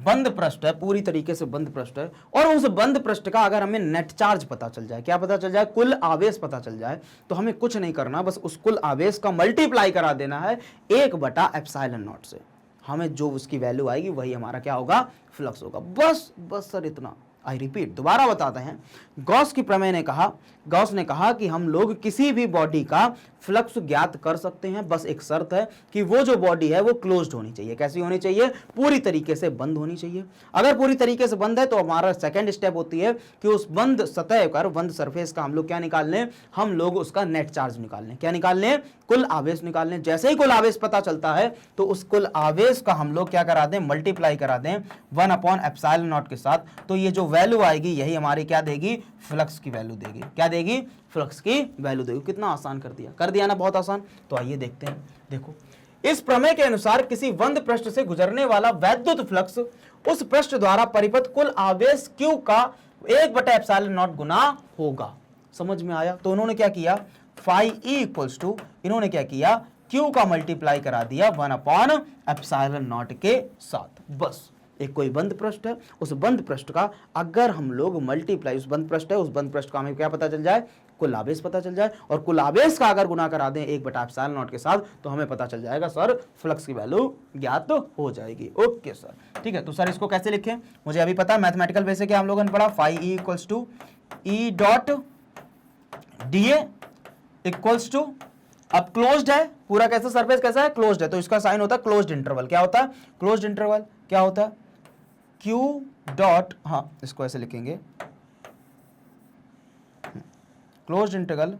बंद पृष्ठ है, पूरी तरीके से बंद पृष्ठ है, और उस बंद पृष्ठ का अगर हमें नेट चार्ज पता चल जाए, क्या पता चल जाए, कुल आवेश पता चल जाए, तो हमें कुछ नहीं करना, बस उस कुल आवेश का मल्टीप्लाई करा देना है 1/ε0 से। हमें जो उसकी वैल्यू आएगी वही हमारा क्या होगा, फ्लक्स होगा। बस सर इतना। आई रिपीट, दोबारा बताते हैं। गॉस की प्रमेय ने कहा, गॉस ने कहा कि हम लोग किसी भी बॉडी का फ्लक्स ज्ञात कर सकते हैं, बस एक शर्त है कि वो जो बॉडी है वो क्लोज्ड होनी चाहिए। कैसी होनी चाहिए, पूरी तरीके से बंद होनी चाहिए। अगर पूरी तरीके से बंद है तो हमारा सेकंड स्टेप होती है कि उस बंद सतह का, बंद सरफेस का हम लोग क्या निकाल लें, हम लोग उसका नेट चार्ज निकाल लें। क्या निकाल लें, कुल आवेश निकाल लें। जैसे ही कुल आवेश पता चलता है तो उस कुल आवेश का हम लोग क्या करा दें, मल्टीप्लाई करा दें 1/ε0 के साथ। तो ये जो वैल्यू आएगी यही हमारी क्या देगी, फ्लक्स की वैल्यू देगी। क्या देगी, फ्लक्स की वैल्यू देगी। कितना आसान कर दिया ना, बहुत आसान। तो आइए देखते हैं। देखो, इस प्रमेय के अनुसार किसी बंद पृष्ठ से गुजरने वाला वैद्युत फ्लक्स उस पृष्ठ द्वारा परिपथ कुल आवेश Q का 1/ε0 गुना होगा। समझ में आया। तो उन्होंने क्या किया, फाई ई इक्वल्स टू, इन्होंने क्या किया, Q का मल्टीप्लाई करा दिया 1/ε0 के साथ। बस एक कोई बंद पृष्ठ है, उस बंद पृष्ठ का अगर हम लोग मल्टीप्लाई, उस बंद पृष्ठ है, उस बंद पृष्ठ का हमें क्या पता चल जाए, कुल आवेश पता चल जाए, और कुल आवेश का अगर गुना करा दें 1/ε0 के साथ, तो हमें पता चल जाएगा सर फ्लक्स की वैल्यू ज्ञात हो जाएगी। ओके सर, ठीक है। तो सर इसको कैसे लिखें, मुझे अभी पता है मैथमेटिकल वे से क्या हम लोगों ने पढ़ा, phi E equals to E dot D A equals to, अब क्लोज्ड है पूरा, कैसा सरफेस कैसा है, क्लोज्ड है, तो इसका साइन होता है क्लोज्ड इंटरवल। क्या होता है, क्लोज्ड इंटरवल। क्या होता है, Q डॉट, हाँ इसको ऐसे लिखेंगे, closed interval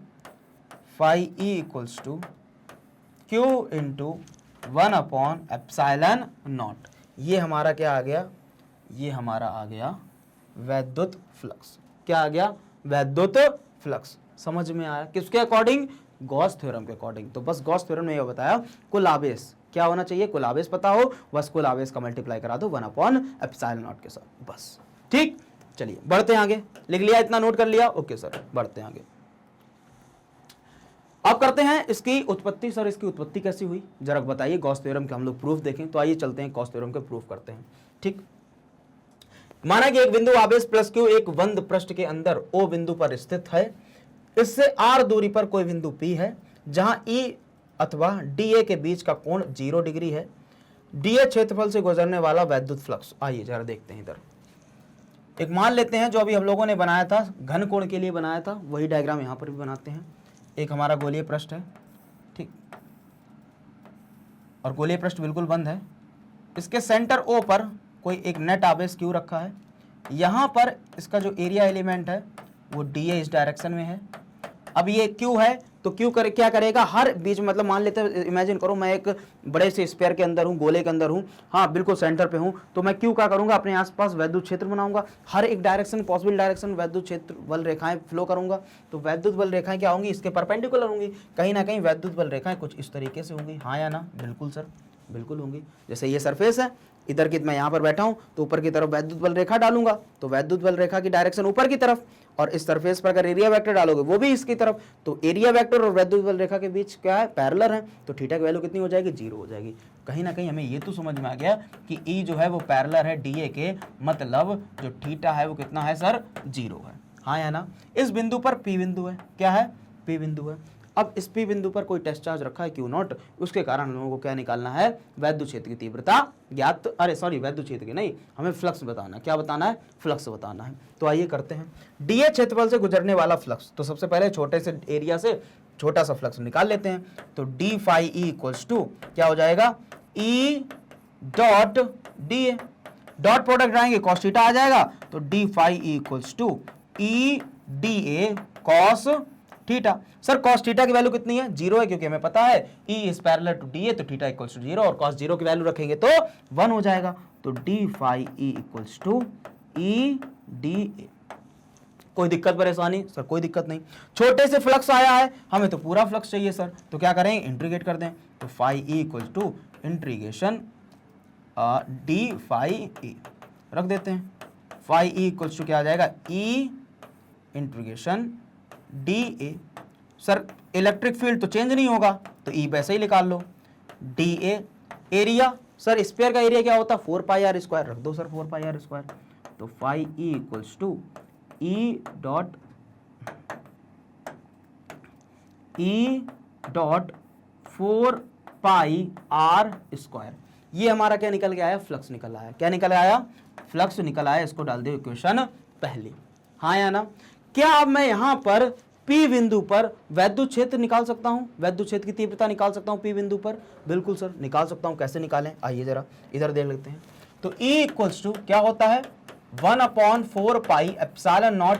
phi E equals to Q into 1/ε0। ये हमारा क्या आ गया, ये हमारा आ गया वैद्युत फ्लक्स। क्या आ गया, वैद्युत फ्लक्स। समझ में आया, किसके अकॉर्डिंग, गॉस थ्योरम के अकॉर्डिंग। तो बस गॉस थ्योरम ने यह बताया कुल आवेश क्या होना चाहिए, कुल आवेश पता हो, बस कुल आवेश का मल्टीप्लाई करा दो 1/ε0 के साथ, बस। ठीक, चलिए बढ़ते हैं आगे। लिख लिया, इतना नोट कर लिया, ओके सर, बढ़ते हैं आगे। अब करते हैं इसकी उत्पत्ति। सर इसकी उत्पत्ति कैसी हुई, जरा बताइए। गॉस थ्योरम के हम लोग प्रूफ देखें, तो आइए चलते हैं गॉस थ्योरम के प्रूफ करते हैं। ठीक, माना कि एक बिंदु आवेश प्लस Q एक बंद पृष्ठ के अंदर O बिंदु पर स्थित है। इससे R दूरी पर कोई बिंदु P है जहां E अथवा डीए के बीच का कोण 0 डिग्री है। डीए क्षेत्रफल से गुजरने वाला वैद्युत फ्लक्स, आइए जरा देखते हैं इधर। एक मान लेते हैं जो अभी हम लोगों ने बनाया था, घन कोण के लिए बनाया था, वही डायग्राम यहाँ पर भी बनाते हैं। एक हमारा गोलीय पृष्ठ है, ठीक, और गोलीय पृष्ठ बिल्कुल बंद है। इसके सेंटर ओ पर कोई एक नेट आवेश क्यू रखा है। यहाँ पर इसका जो एरिया एलिमेंट है वो डीए इस डायरेक्शन में है। अब ये क्यू है तो क्यू क्या करेगा, हर बीच में, मतलब मान लेते हैं, इमेजिन करो मैं एक बड़े से स्फीयर के अंदर हूँ, गोले के अंदर हूँ, हाँ बिल्कुल सेंटर पे हूँ, तो मैं क्यू क्या करूँगा, अपने आसपास वैद्युत क्षेत्र बनाऊंगा। हर एक डायरेक्शन, पॉसिबल डायरेक्शन वैद्युत क्षेत्र बल रेखाएं फ्लो करूंगा। तो वैद्युत बल रेखाएं क्या होंगी, इसके परपेंडिकुलर होंगी। कहीं ना कहीं वैद्युत बल रेखाएं कुछ इस तरीके से होंगी, हाँ या ना? बिल्कुल सर, बिल्कुल होंगी। जैसे ये सरफेस है, इधर की मैं यहाँ पर बैठा हूँ, तो ऊपर की तरफ वैद्युत बल रेखा डालूंगा, तो वैद्युत बल रेखा की डायरेक्शन ऊपर की तरफ, और इस सरफेस पर अगर एरिया वेक्टर डालोगे वो भी इसकी तरफ, तो एरिया वेक्टर और वैद्युत बल रेखा के बीच क्या है, पैरेलल है, तो थीटा की वैल्यू कितनी हो जाएगी, 0 हो जाएगी। कहीं ना कहीं हमें ये तो समझ में आ गया कि ई जो है वो पैरेलल है डीए के, मतलब जो थीटा है वो कितना है सर, 0 है, हाँ या ना? इस बिंदु पर पी बिंदु है, क्या है, पी बिंदु है। अब इस पी बिंदु पर कोई टेस्ट चार्ज रखा है क्यू नॉट, उसके कारण हम लोगों को क्या निकालना है, वैद्युत क्षेत्र की तीव्रता ज्ञात, अरे सॉरी वैद्युत क्षेत्र की नहीं, हमें फ्लक्स बताना है। क्या बताना है, फ्लक्स बताना है। तो आइए करते हैं। डीए क्षेत्रफल से गुजरने वाला फ्लक्स, तो सबसे पहले छोटे से एरिया से छोटा सा फ्लक्स निकाल लेते हैं। तो D phi E equals to क्या हो जाएगा, E dot D A, dot product आएंगे कॉस थीटा आ जाएगा, तो D phi E equals to E D A cos theta. Sir cos theta की वैल्यू कितनी है, 0 है, क्योंकि हमें पता है E is parallel to D A, तो थीटा इक्वल्स टू 0, और कॉस 0 की वैल्यू रखेंगे तो 1 हो जाएगा। तो D phi E equals to E D A. कोई दिक्कत परेशानी? सर कोई दिक्कत नहीं। छोटे से फ्लक्स आया है, हमें तो पूरा फ्लक्स चाहिए सर, तो क्या करें, इंटीग्रेट कर दें। तो phi E equals to integration D phi E रख देते हैं। फाई ई इक्वल्स टू क्या आ जाएगा, E integration D A. Sir electric field तो चेंज नहीं होगा, तो ई वैसे ही निकाल लो। D A area, sir sphere का एरिया क्या होता है, 4 पाई आर स्क्वायर, रख दो सर 4 पाई आर स्क्वायर। तो phi E equals to E dot 4 pi R square. ये हमारा क्या निकल के आया, फ्लक्स निकल आया। क्या निकल आया, फ्लक्स निकल आया। इसको डाल दो इक्वेशन पहले, हाँ या ना? क्या अब मैं यहां पर P बिंदु पर वैद्युत क्षेत्र निकाल सकता हूं, वैद्युत क्षेत्र की तीव्रता निकाल सकता हूं P बिंदु पर? बिल्कुल सर निकाल सकता हूं। कैसे निकालें, आइए जरा इधर देख लेते हैं। तो E इक्वल्स टू क्या होता है, 1/4 पाई epsilon not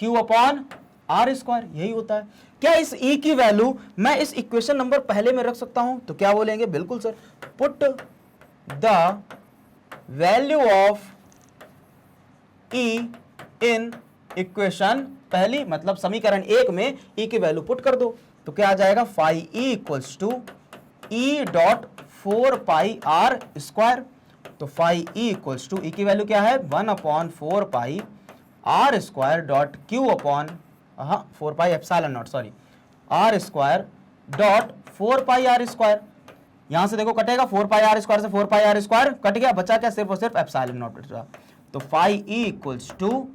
Q upon R square, यही होता है। क्या इस E की वैल्यू मैं इस इक्वेशन नंबर पहले में रख सकता हूं? तो क्या बोलेंगे, बिल्कुल sir, put the value of E in equation पहली, मतलब समीकरण 1 में E की वैल्यू पुट कर दो। तो क्या आ जाएगा, phi E equals to E dot 4 pi R square. तो phi E equals to, E की वैल्यू क्या है, 1/4 pi R square dot Q upon 4 pi epsilon naught, sorry R square dot 4 pi R square. यहां से देखो कटेगा, 4 pi R square से 4 pi R square cut गया, बचा क्या, सिर्फ और सिर्फ एप्सिलॉन नॉट बचा। तो phi E equals to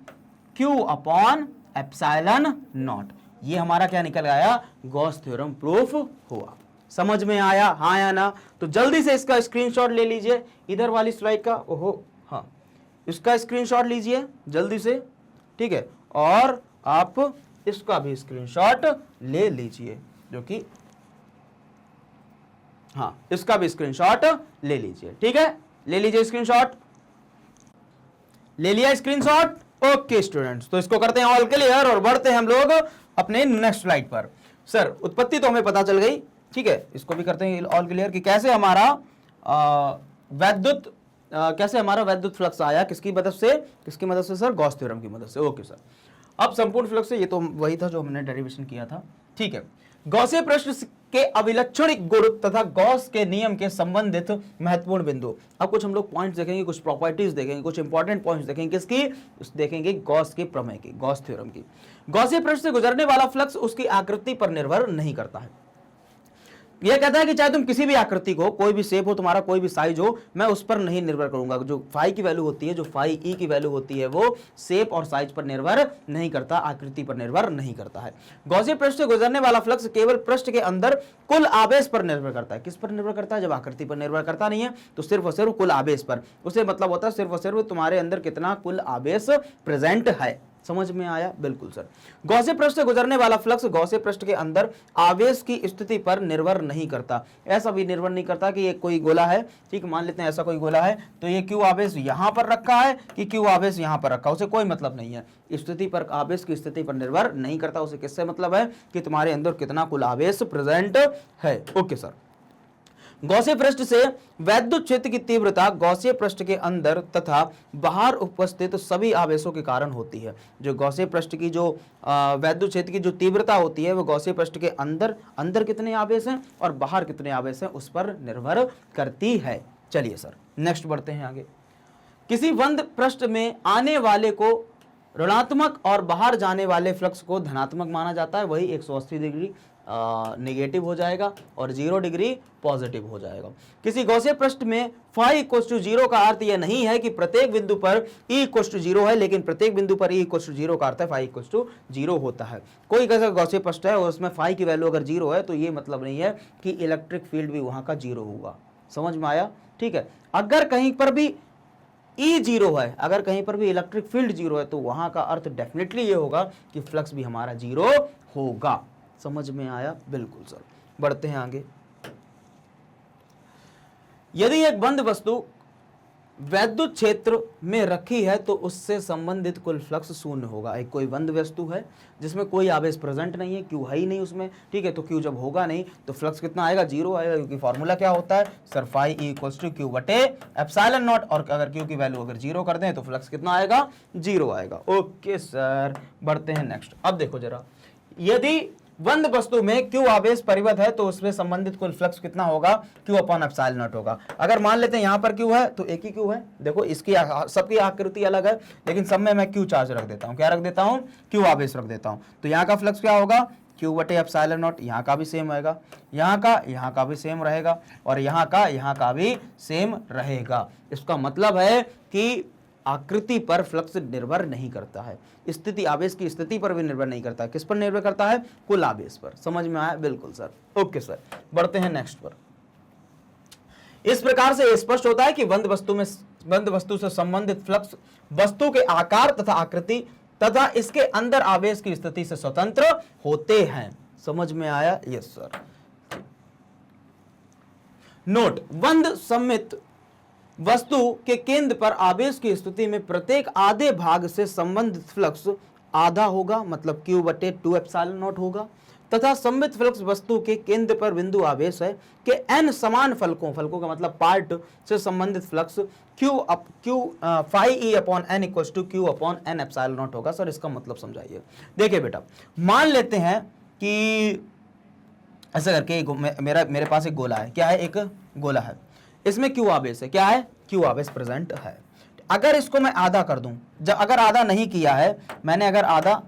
Q upon epsilon naught. ये हमारा क्या निकल आया, गॉस थ्योरम प्रूफ हुआ। समझ में आया, हाँ या ना? तो जल्दी से इसका स्क्रीनशॉट ले लीजिए, इधर वाली स्लाइड का, ओहो हाँ, इसका स्क्रीनशॉट लीजिए जल्दी से, ठीक है, और आप इसका भी स्क्रीनशॉट ले लीजिए, जो कि हाँ, इसका भी स्क्रीनशॉट ले लीजिए, ठीक है, ले लीजिए स्क्रीनशॉट। ले लिया स्क्रीनशॉट? ओके स्टूडेंट्स, तो इसको करते हैं ऑल क्लियर और बढ़ते हैं हम लोग अपने नेक्स्ट स्लाइड पर। सर उत्पत्ति तो हमें पता चल गई, ठीक है, इसको भी करते हैं ऑल क्लियर कि कैसे हमारा वैद्युत फ्लक्स आया, किसकी मदद से सर, गॉस थ्योरम की मदद से। ओके सर, अब संपूर्ण फ्लक्स से, ये तो वही था जो हमने डेरिवेशन किया था, ठीक है। गॉसीय पृष्ठ के अविलक्षणिक गुण तथा गॉस के नियम के संबंधित महत्वपूर्ण बिंदु। अब कुछ हम लोग पॉइंट्स देखेंगे, कुछ प्रॉपर्टीज देखेंगे, कुछ इंपॉर्टेंट पॉइंट्स देखेंगे, किसकी, देखेंगे गॉस के प्रमेय की, गॉस थ्योरम की। गॉसीय पृष्ठ से गुजरने वाला फ्लक्स उसकी आकृति पर निर्भर नहीं करता है। ये कहता है कि चाहे तुम किसी भी आकृति को, कोई भी शेप हो तुम्हारा, कोई भी साइज हो, मैं उस पर नहीं निर्भर करूंगा। जो फाई की वैल्यू होती है, जो फाई ई की वैल्यू होती है, वो शेप और साइज पर निर्भर नहीं करता, आकृति पर निर्भर नहीं करता है। गॉसियन पृष्ठ से गुजरने वाला फ्लक्स केवल पृष्ठ के अंदर कुल आवेश पर निर्भर करता है। किस पर निर्भर करता है? जब आकृति पर निर्भर करता नहीं है तो सिर्फ और सिर्फ कुल आवेश पर। उसे मतलब होता है सिर्फ और सिर्फ तुम्हारे अंदर कितना कुल आवेश प्रेजेंट है। समझ में आया? बिल्कुल सर। गॉसियन पृष्ठ से गुजरने वाला फ्लक्स गॉसियन पृष्ठ के अंदर आवेश की स्थिति पर निर्भर नहीं करता। ऐसा भी निर्भर नहीं करता कि ये कोई गोला है, ठीक, मान लेते हैं ऐसा कोई गोला है, तो ये क्यू आवेश यहां पर रखा है कि क्यू आवेश यहां पर रखा, उसे कोई मतलब नहीं है। स्थिति पर, आवेश की स्थिति पर निर्भर नहीं करता। उसे किससे मतलब है? कि तुम्हारे अंदर कितना कुल आवेश प्रेजेंट है। Okay sir. गॉसियन पृष्ठ से वैद्युत क्षेत्र की तीव्रता गॉसियन पृष्ठ के अंदर तथा बाहर उपस्थित सभी आवेशों के कारण होती है। जो गॉसियन पृष्ठ की जो वैद्युत क्षेत्र की जो तीव्रता होती है वो गॉसियन पृष्ठ के अंदर कितने आवेश हैं और बाहर कितने आवेश हैं उस पर निर्भर करती है। चलिए सर नेक्स्ट बढ़ते हैं आगे। किसी बंद पृष्ठ में आने वाले को ऋणात्मक और बाहर जाने वाले फ्लक्स को धनात्मक माना जाता है। वही 180 डिग्री नेगेटिव हो जाएगा और 0 डिग्री पॉजिटिव हो जाएगा। किसी गॉसियन पृष्ठ में फाई इक्वल टू 0 का अर्थ यह नहीं है कि प्रत्येक बिंदु पर ई इक्वल टू 0 है, लेकिन प्रत्येक बिंदु पर ई इक्वल टू 0 का अर्थ है फाई इक्वल टू 0 होता है। कोई कैसा गॉसियन पृष्ठ है और उसमें फाई की वैल्यू अगर 0 है तो ये मतलब नहीं है कि इलेक्ट्रिक फील्ड भी वहां का 0 होगा। समझ में आया? ठीक है। अगर कहीं पर भी ई 0 है, अगर कहीं पर भी इलेक्ट्रिक फील्ड 0 है तो वहां का अर्थ डेफिनेटली ये होगा कि फ्लक्स भी हमारा 0 होगा। समझ में आया? बिल्कुल सर। बढ़ते हैं आगे। यदि एक बंद वस्तु वैद्युत क्षेत्र में रखी है तो उससे संबंधित कुल फ्लक्स शून्य होगा। एक कोई बंद वस्तु है जिसमें कोई आवेश प्रेजेंट नहीं है, क्यू है ही नहीं उसमें, ठीक है, तो क्यू जब होगा नहीं तो फ्लक्स कितना आएगा? 0 आएगा, क्योंकि फॉर्मूला क्या होता है sir? Phi E equals to Q बटे एप्सिलॉन नॉट, और अगर क्यू की वैल्यू अगर 0 कर दें तो फ्लक्स कितना आएगा? 0 आएगा। Okay sir. बढ़ते हैं नेक्स्ट। अब देखो जरा, यदि बंद वस्तु में क्यू आवेश परिवत है तो उसमें संबंधित कुल फ्लक्स कितना होगा? क्यू अपॉन एप्सिलॉन नॉट होगा। अगर मान लेते हैं यहां पर क्यू है तो एक ही क्यू है, देखो इसकी सबकी आकृति अलग है लेकिन सब में मैं क्यू चार्ज रख देता हूं। क्या रख देता हूं? क्यू आवेश रख देता हूं। तो यहाँ का फ्लक्स क्या होगा? क्यू बटे एप्सिलॉन नॉट। यहाँ का भी सेम रहेगा, यहाँ का भी सेम रहेगा और यहाँ का भी सेम रहेगा। इसका मतलब है कि आकृति पर फ्लक्स निर्भर नहीं करता है, स्थिति, आवेश की स्थिति पर भी निर्भर नहीं करता है। किस पर निर्भर करता है? कुल आवेश पर। समझ में आया? बिल्कुल सर। Okay sir. बढ़ते हैं नेक्स्ट पर। इस प्रकार से स्पष्ट होता है कि बंद वस्तु से संबंधित फ्लक्स वस्तु के आकार तथा आकृति तथा इसके अंदर आवेश की स्थिति से स्वतंत्र होते हैं। समझ में आया? Yes sir. नोट, बंद सममित वस्तु के केंद्र पर आवेश की स्थिति में प्रत्येक आधे भाग से संबंधित फ्लक्स आधा होगा, मतलब क्यू बटे 2 एप्सिलॉन नॉट होगा, तथा सममित फ्लक्स वस्तु के केंद्र पर बिंदु आवेश है कि n समान फलकों का मतलब पार्ट से संबंधित flux Q phi E upon N equals to Q upon N epsilon naught होगा। सर इसका मतलब समझाइए। देखिए बेटा, मान लेते हैं कि ऐसा करके मेरे पास एक गोला है। क्या है? एक गोला है, इसमें क्यू आवेश है। क्या है? क्यू आवेश प्रेजेंट है। अगर इसको मैं आधा कर दूं, जब अगर आधा नहीं किया है मैंने, अगर आधा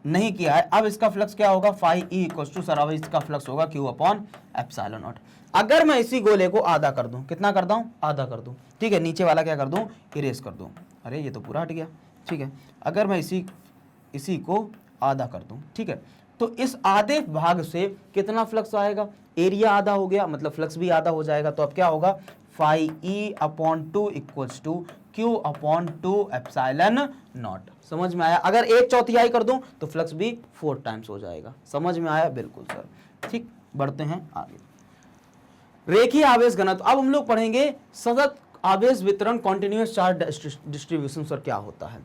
नहीं किया है, अब इसका फ्लक्स क्या होगा? Phi E equals to, sir अब इसका फ्लक्स होगा क्यू अपॉन एप्सिलॉन नॉट। अगर मैं इसी गोले को आधा कर दूं, कितना कर दूं? आधा कर दूं, ठीक है, नीचे वाला क्या कर दूं? इरेज कर दूं। अरे ये तो पूरा हट गया, ठीक है। अगर मैं इसी को आधा कर दूं, ठीक है, तो इस आधे भाग से कितना फ्लक्स आएगा? एरिया आधा हो गया, मतलब फ्लक्स भी आधा हो जाएगा। तो अब क्या होगा? Phi E upon 2 equals to Q upon 2 epsilon naught. समझ में आया? अगर 1/4 कर दूं तो फ्लक्स भी 4 टाइम्स हो जाएगा। समझ में आया? बिल्कुल सर। ठीक, बढ़ते हैं आगे। रेखीय आवेश घनत्व। अब हम लोग पढ़ेंगे सतत आवेश वितरण, कॉन्टिन्यूअस चार्ज डिस्ट्रीब्यूशन। सर क्या होता है?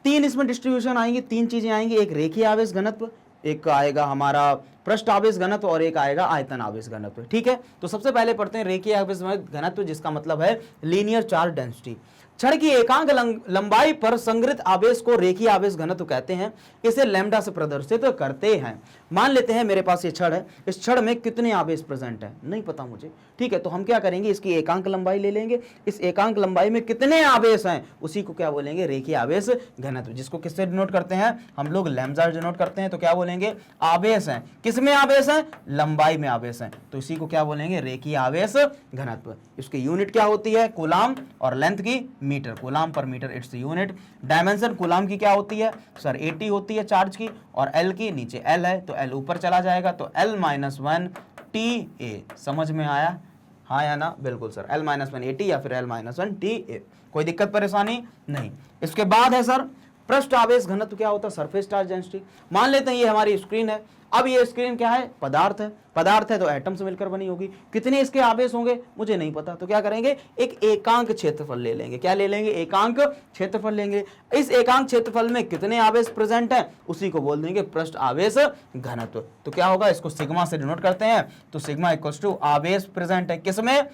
3 इसमें डिस्ट्रीब्यूशन आएंगे, 3 चीजें आएंगी। एक रेखीय आवेश घनत्व, एक आएगा हमारा पृष्ठ आवेश घनत्व और एक आएगा आयतन आवेश घनत्व। ठीक है, तो सबसे पहले पढ़ते हैं रेखीय आवेश घनत्व, जिसका मतलब है लीनियर चार्ज डेंसिटी। छड़ की एकांक लंबाई पर संग्रहित आवेश को रेखीय आवेश घनत्व कहते हैं, इसे लैम्ब्डा से प्रदर्शित करते हैं। मान लेते हैं मेरे पास ये छड़ है, इस छड़ में कितने आवेश प्रेजेंट है नहीं पता मुझे, ठीक है, तो हम क्या करेंगे, इसकी एकांक लंबाई ले लेंगे, इस एकांक लंबाई में कितने आवेश हैं उसी को क्या बोलेंगे, रेखीय आवेश घनत्व, जिसको किससे डिनोट करते हैं हम लोग, लैम्ब्डा डिनोट करते हैं। तो क्या बोलेंगे, आवेश हैं, किसमें आवेश हैं, लंबाई में आवेश हैं, तो इसी को क्या बोलेंगे, रेखीय आवेश घनत्व। इसकी यूनिट क्या होती है, कूलाम, और लेंथ की मीटर, कूलाम पर metre its unit. Dimension coulomb की क्या होती है सर, 80 होती है चार्ज की, और एल की, नीचे एल है तो एल ऊपर चला जाएगा, तो L-1 TA। समझ में आया, हाँ या ना, बिल्कुल सर, L-1 80 या फिर L-1 TA। कोई दिक्कत परेशानी नहीं। इसके बाद है सर पृष्ठ आवेश घनत्व, क्या होता है, सरफेस चार्ज डेंसिटी। मान लेते हैं ये हमारी स्क्रीन है, अब ये स्क्रीन क्या है, पदार्थ है, पदार्थ है तो एटम से मिलकर बनी होगी, कितने इसके आवेश होंगे मुझे नहीं पता, तो क्या करेंगे, एक एकांक क्षेत्रफल ले लेंगे, क्या ले लेंगे, एकांक क्षेत्रफल लेंगे। इस एकांक क्षेत्रफल में कितने आवेश प्रेजेंट हैं उसी को बोल देंगे पृष्ठ आवेश घनत्व। तो क्या होगा, इसको सिग्मा से डिनोट करते हैं, तो सिग्मा इक्वल्स टू आवेश प्रेजेंट है किसमें,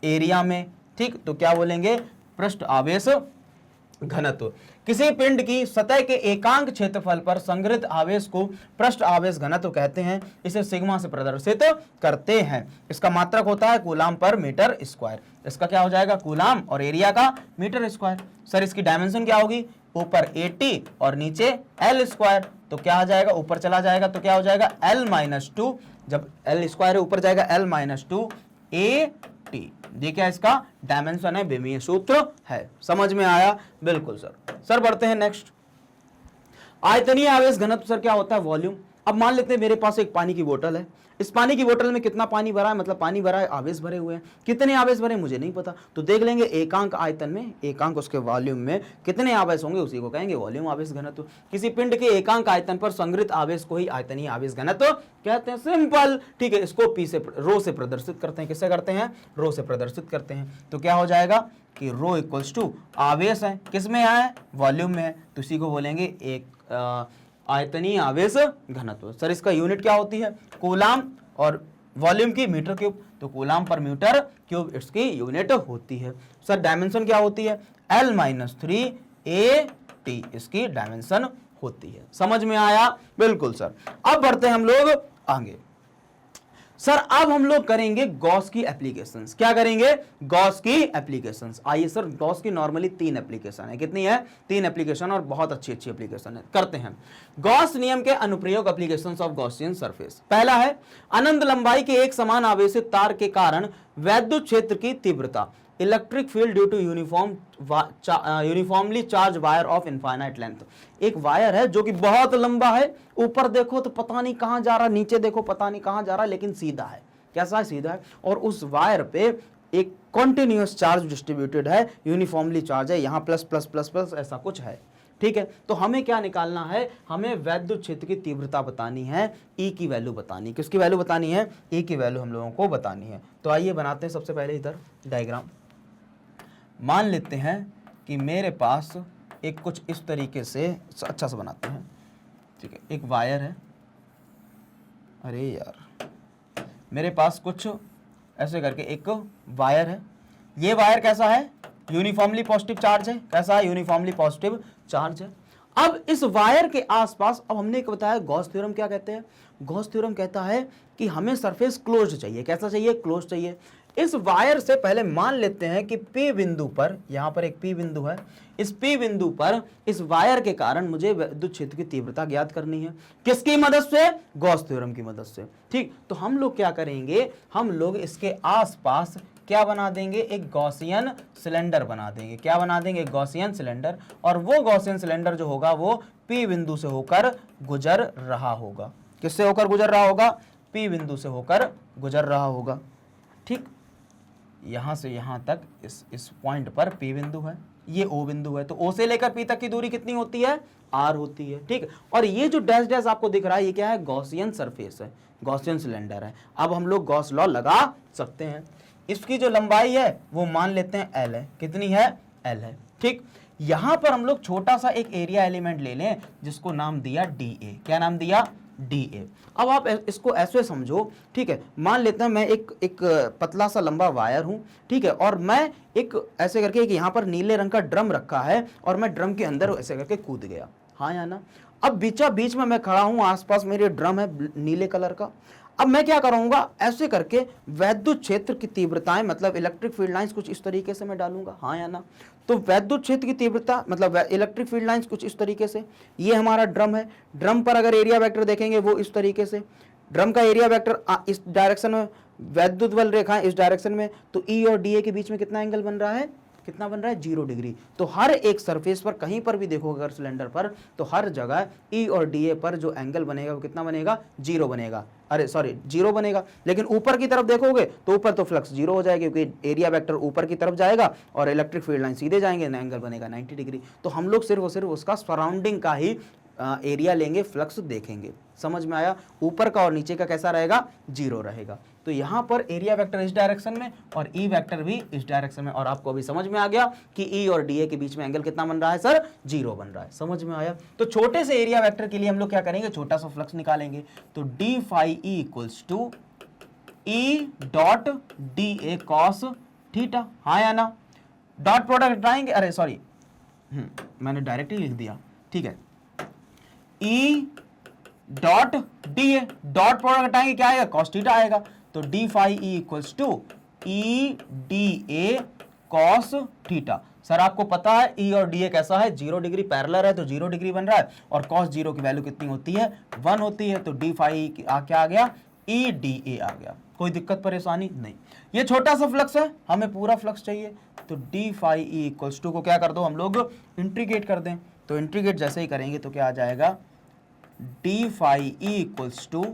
एरिया में, ठीक, तो क्या बोलेंगे, पृष्ठ आवेश घनत्व। किसी पिंड की सतह के एकांक क्षेत्रफल पर संग्रहित आवेश को पृष्ठ आवेश घनत्व कहते हैं, इसे सिग्मा से प्रदर्शित करते हैं। इसका मात्रक होता है कूलाम पर मीटर स्क्वायर, इसका क्या हो जाएगा, कूलाम, और एरिया का मीटर स्क्वायर। सर इसकी डायमेंशन क्या होगी, ऊपर 80 और नीचे L स्क्वायर, तो क्या आ जाएगा, ऊपर चला जाएगा तो क्या हो जाएगा, L-2, जब L स्क्वायर ऊपर जाएगा L-2 AT। ये क्या इसका डायमेंशन है, विमीय सूत्र है। समझ में आया, बिल्कुल सर। सर बढ़ते हैं नेक्स्ट, आयतनीय आवेश घनत्व सर क्या होता है, वॉल्यूम। अब मान लेते हैं मेरे पास एक पानी की बोतल है, इस पानी की बोतल में कितना पानी भरा है, मतलब पानी भरा है, आवेश भरे हुए हैं, कितने आवेश भरे मुझे नहीं पता, तो देख लेंगे एकांक आयतन में, एकांक उसके वॉल्यूम में कितने आवेश होंगे उसी को कहेंगे वॉल्यूम आवेश घनत्व। किसी पिंड के एकांक आयतन पर संग्रहित आवेश को ही आयतनीय आवेश घनत्व कहते हैं, सिंपल, ठीक है। इसको पी से, रो से प्रदर्शित करते हैं, किससे करते हैं, रो से प्रदर्शित करते हैं, तो क्या हो जाएगा कि रो इक्वल्स टू आवेश है, किसमें है, वॉल्यूम में है, तो इसी को बोलेंगे एक आयतनीय आवेश घनत्व। सर इसका यूनिट क्या होती है, कूलाम, और वॉल्यूम की मीटर क्यूब, तो कूलाम पर मीटर क्यूब इसकी यूनिट होती है। सर डायमेंशन क्या होती है, L-3 AT इसकी डायमेंशन होती है। समझ में आया, बिल्कुल सर। अब बढ़ते हैं हम लोग आगे। सर अब हम लोग करेंगे गॉस की एप्लीकेशंस, क्या करेंगे, गॉस की एप्लीकेशंस। आइए सर, गॉस की नॉर्मली 3 एप्लीकेशन है, कितनी है, 3 एप्लीकेशन, और बहुत अच्छी अच्छी एप्लीकेशन है, करते हैं। गॉस नियम के अनुप्रयोग, एप्लीकेशंस ऑफ गॉसियन सरफेस। पहला है अनंत लंबाई के एक समान आवेशित तार के कारण वैद्युत क्षेत्र की तीव्रता, electric field due to uniformly charge wire of infinite length. एक वायर है जो कि बहुत लंबा है, ऊपर देखो तो पता नहीं कहां जा रहा, नीचे देखो पता नहीं कहां जा रहा, लेकिन सीधा है, कैसा है, सीधा है, और उस वायर पे एक कॉन्टिन्यूअस चार्ज डिस्ट्रीब्यूटेड है, यूनिफॉर्मली चार्ज है, यहां प्लस प्लस प्लस प्लस ऐसा कुछ है, ठीक है। तो हमें क्या निकालना है, हमें वैद्युत क्षेत्र की तीव्रता बतानी है, ई की वैल्यू बतानी, किसकी वैल्यू बतानी है, ई की वैल्यू हम लोगों को बतानी है। तो आइए बनाते हैं सबसे पहले इधर डायग्राम। मान लेते हैं कि मेरे पास एक कुछ इस तरीके से, अच्छा से बनाते हैं, ठीक है, एक वायर है, अरे यार मेरे पास कुछ ऐसे करके एक वायर है, ये वायर कैसा है, यूनिफॉर्मली पॉजिटिव चार्ज है, कैसा है, यूनिफॉर्मली पॉजिटिव चार्ज है। अब इस वायर के आसपास, अब हमने एक बताया गॉस थ्योरम क्या कहते हैं, गॉस थ्योरम कहता है कि हमें सरफेस क्लोज्ड चाहिए, कैसा चाहिए, क्लोज चाहिए। इस वायर से पहले मान लेते हैं कि P बिंदु पर, यहां पर एक P बिंदु है, इस P बिंदु पर इस वायर के कारण मुझे विद्युत क्षेत्र की तीव्रता ज्ञात करनी है, किसकी मदद से, गॉस थ्योरम की मदद से, ठीक। तो हम लोग क्या करेंगे, हम लोग इसके आसपास क्या बना देंगे, एक गॉसियन सिलेंडर बना देंगे, क्या बना देंगे, एक गॉसियन सिलेंडर, और वो गॉसियन सिलेंडर जो होगा वो P बिंदु से होकर गुजर रहा होगा, किससे होकर गुजर रहा होगा, P बिंदु से होकर गुजर रहा होगा, ठीक। यहां से यहां तक इस पॉइंट पर P बिंदु है, ये O बिंदु है, तो O से लेकर P तक की दूरी कितनी होती है, R होती है, ठीक। और ये जो डैश डैश आपको दिख रहा है, ये क्या है, गॉसियन सरफेस है, गॉसियन सिलेंडर है। अब हम लोग गॉस लॉ लगा सकते हैं। इसकी जो लंबाई है वो मान लेते हैं L है, कितनी है, L है, ठीक। यहां पर हम लोग छोटा सा एक एरिया एलिमेंट ले लें जिसको नाम दिया dA, क्या नाम दिया, डी ए। अब आप इसको ऐसे समझो, ठीक है, मान लेते हैं मैं एक पतला सा लंबा वायर हूं, ठीक है, और मैं एक ऐसे करके एक यहां पर नीले रंग का ड्रम रखा है और मैं ड्रम के अंदर ऐसे करके कूद गया, हाँ या ना। अब बीच में मैं खड़ा हूं, आसपास मेरे ड्रम है नीले कलर का। अब मैं क्या करूंगा, ऐसे करके वैद्युत क्षेत्र की तीव्रताएं मतलब इलेक्ट्रिक फील्ड लाइंस कुछ इस तरीके से मैं डालूंगा, हाँ या ना। तो वैद्युत क्षेत्र की तीव्रता मतलब इलेक्ट्रिक फील्ड लाइंस कुछ इस तरीके से, ये हमारा ड्रम है, ड्रम पर अगर एरिया वेक्टर देखेंगे वो इस तरीके से, ड्रम का एरिया वेक्टर इस डायरेक्शन में, वैद्युत बल रेखाएं इस डायरेक्शन में, तो ई और डी ए के बीच में कितना एंगल बन रहा है, कितना बन रहा है, 0 डिग्री। तो हर एक सरफेस पर कहीं पर भी देखोगे अगर सिलेंडर पर, तो हर जगह ई और डी ए पर जो एंगल बनेगा वो कितना बनेगा, 0 बनेगा, अरे सॉरी 0 बनेगा। लेकिन ऊपर की तरफ देखोगे तो ऊपर तो फ्लक्स 0 हो जाएगी क्योंकि एरिया वेक्टर ऊपर की तरफ जाएगा और इलेक्ट्रिक फील्ड लाइन सीधे जाएंगे, एंगल बनेगा 90 डिग्री। तो हम लोग सिर्फ और सिर्फ उसका सराउंडिंग का ही एरिया लेंगे, फ्लक्स देखेंगे। समझ में आया, ऊपर का और नीचे का कैसा रहेगा, 0 रहेगा। तो यहां पर एरिया वेक्टर इस डायरेक्शन में और ई वेक्टर भी इस डायरेक्शन में, और आपको अभी समझ में आ गया कि ई और डी ए के बीच में एंगल कितना बन रहा है सर, 0 बन रहा है। समझ में आया। तो छोटे से एरिया वेक्टर के लिए हम लोग क्या करेंगे, छोटा सा फ्लक्स निकालेंगे। तो D phi E equals to E dot D A cos theta, हाँ या ना। डॉट प्रोडक्ट हटाएंगे, अरे सॉरी मैंने डायरेक्ट ही लिख दिया, ठीक है। E dot D A, dot product हटाएंगे क्या आएगा, कॉस थीटा आएगा। तो D phi E equals to E D A cos theta. Sir आपको पता है ई और डी ए कैसा है, 0 डिग्री पैरेलल है तो 0 डिग्री बन रहा है, और कॉस 0 की वैल्यू कितनी होती है, 1 होती है। तो डी फाई क्या आ गया, ई डी ए आ गया। कोई दिक्कत परेशानी नहीं। ये छोटा सा फ्लक्स है, हमें पूरा फ्लक्स चाहिए। तो D phi E equals to को क्या कर दो, हम लोग इंटीग्रेट कर दें। तो इंटीग्रेट जैसे ही करेंगे तो क्या आ जाएगा, D phi E equals to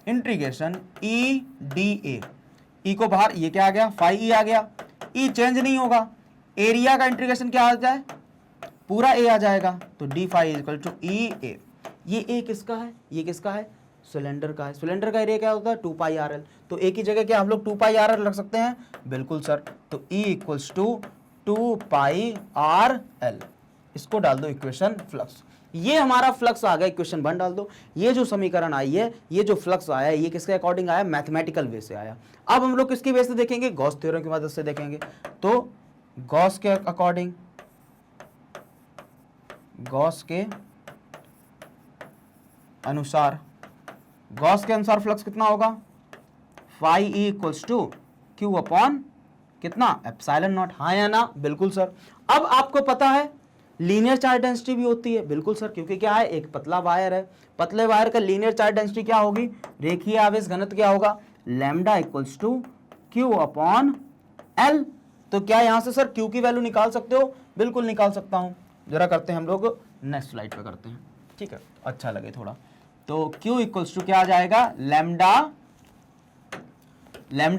integration E D A, E को बाहर, ये क्या आ गया, फाई ई आ गया, ई चेंज नहीं होगा, एरिया का इंटीग्रेशन क्या आ जाए, पूरा ए आ जाएगा। तो D phi equal to E ए, ये ए किसका है, ये किसका है, सिलेंडर का है। सिलेंडर का एरिया क्या होता है, 2 पाई आर एल। तो ए की जगह क्या हम लोग 2 पाई आर एल रख सकते हैं, बिल्कुल सर। तो E equals to 2 pi R L, इसको डाल दो इक्वेशन फ्लक्स। ये हमारा फ्लक्स आ गया, इक्वेशन 1 डाल दो। ये जो समीकरण आई है, ये जो फ्लक्स आया है, ये किसके अकॉर्डिंग आया, मैथमेटिकल वे से आया। अब हम लोग किसकी वे से देखेंगे, गॉस थ्योरम की मदद से देखेंगे। तो गॉस के अकॉर्डिंग, गॉस के अनुसार, गॉस के अनुसार फ्लक्स कितना होगा, phi E equals to Q upon कितना, एप्सिलॉन नॉट, हाँ या ना, बिल्कुल सर। अब आपको पता है लीनियर चार्ज डेंसिटी भी होती है, बिल्कुल सर, क्योंकि क्या है, एक पतला वायर है, पतले वायर का लीनियर चार्ज डेंसिटी क्या होगी, रेखीय आवेश घनत्व क्या होगा, lambda equals to Q upon L. तो क्या यहां से सर क्यू की वैल्यू निकाल सकते हो, बिल्कुल निकाल सकता हूं। जरा करते हैं हम लोग, नेक्स्ट स्लाइड पे करते हैं, ठीक है, अच्छा लगे थोड़ा। तो Q इक्वल्स टू क्या आ जाएगा, लैम्डा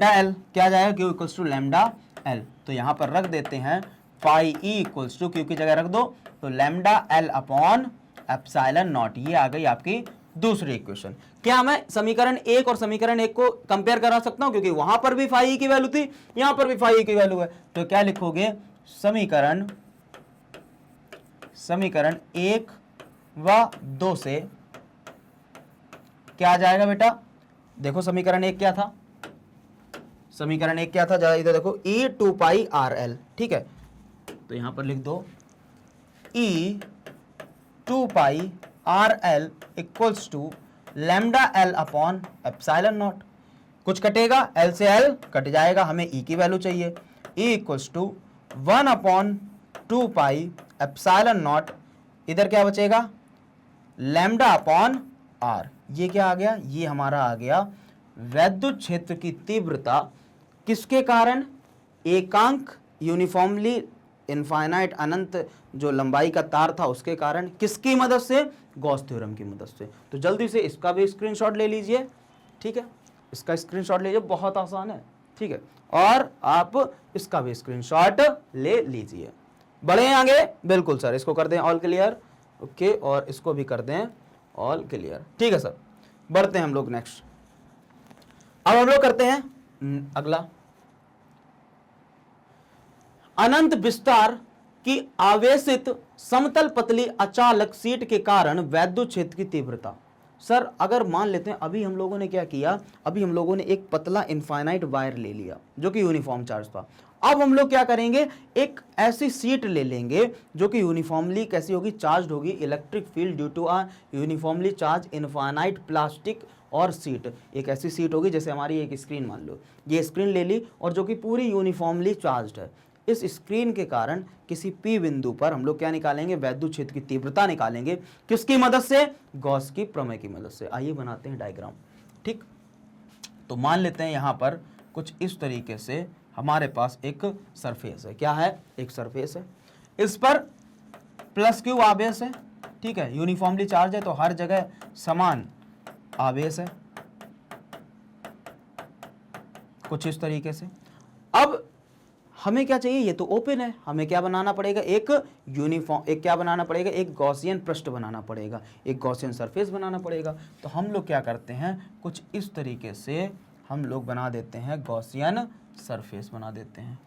एल, क्या आ जाएगा, Q equals to lambda L. तो यहां पर रख देते हैं phi E equals to, Q की जगह रख दो, तो lambda L upon epsilon naught. ये आ गई आपकी दूसरी इक्वेशन। क्या मैं समीकरण 1 और समीकरण 1 को कंपेयर करा सकता हूं, क्योंकि वहां पर भी फाई ई की वैल्यू थी, यहां पर भी फाई ई की वैल्यू है। तो क्या लिखोगे, समीकरण 1 व 2 से क्या आ जाएगा बेटा, देखो समीकरण 1 क्या था, समीकरण 1 क्या था, जरा इधर देखो, ई 2 पाई आर एल, ठीक है। तो यहां पर लिख दो E 2 pi R L equals to lambda L upon epsilon naught. कुछ कटेगा, एल से एल कट जाएगा, हमें ई की वैल्यू चाहिए। E equals to 1 upon 2 pi epsilon naught, इधर क्या बचेगा, लैम्डा अपॉन आर। ये क्या आ गया, ये हमारा आ गया वैद्युत क्षेत्र की तीव्रता किसके कारण, एकांक यूनिफॉर्मली इनफाइनाइट अनंत जो लंबाई का तार था उसके कारण, किसकी मदद से, गॉस थ्योरम की मदद से। तो जल्दी से इसका भी स्क्रीनशॉट ले लीजिए, ठीक है, इसका स्क्रीनशॉट लीजिए, बहुत आसान है, ठीक है, और आप इसका भी स्क्रीनशॉट ले लीजिए। बढ़े आगे, बिल्कुल सर, इसको कर दें ऑल क्लियर, ओके, और इसको भी कर दें ऑल क्लियर, ठीक है सर। बढ़ते हैं हम लोग नेक्स्ट। अब हम लोग करते हैं अगला, अनंत विस्तार की आवेशित समतल पतली अचालक शीट के कारण वैद्युत क्षेत्र की तीव्रता। सर अगर मान लेते हैं अभी हम लोगों ने क्या किया, अभी हम लोगों ने एक पतला इनफाइनाइट वायर ले लिया जो कि यूनिफॉर्म चार्ज था। अब हम लोग क्या करेंगे, एक ऐसी शीट ले लेंगे जो कि यूनिफॉर्मली कैसी होगी, चार्ज होगी, electric field due to a uniformly charge infinite plastic और सीट। एक ऐसी सीट होगी जैसे हमारी एक स्क्रीन, मान लो ये स्क्रीन ले ली और जो कि पूरी यूनिफॉर्मली चार्ज्ड है। इस स्क्रीन के कारण किसी P बिंदु पर हम लोग क्या निकालेंगे, वैद्युत क्षेत्र की तीव्रता निकालेंगे। किसकी मदद से, गॉस की प्रमेय की मदद से। आइए बनाते हैं डायग्राम। ठीक, तो मान लेते हैं यहां पर कुछ इस तरीके से हमारे पास एक सरफेस है। क्या है, एक सरफेस है, इस पर प्लस क्यू आवेश है। ठीक है, यूनिफॉर्मली चार्ज है तो हर जगह समान आवेश है कुछ इस तरीके से। अब हमें क्या चाहिए, ये तो ओपन है, हमें क्या बनाना पड़ेगा, एक यूनिफॉर्म, एक क्या बनाना पड़ेगा, एक गॉसियन पृष्ठ बनाना पड़ेगा, एक गॉसियन सरफेस बनाना पड़ेगा। तो हम लोग क्या करते हैं, कुछ इस तरीके से हम लोग बना देते हैं, गॉसियन सरफेस बना देते हैं।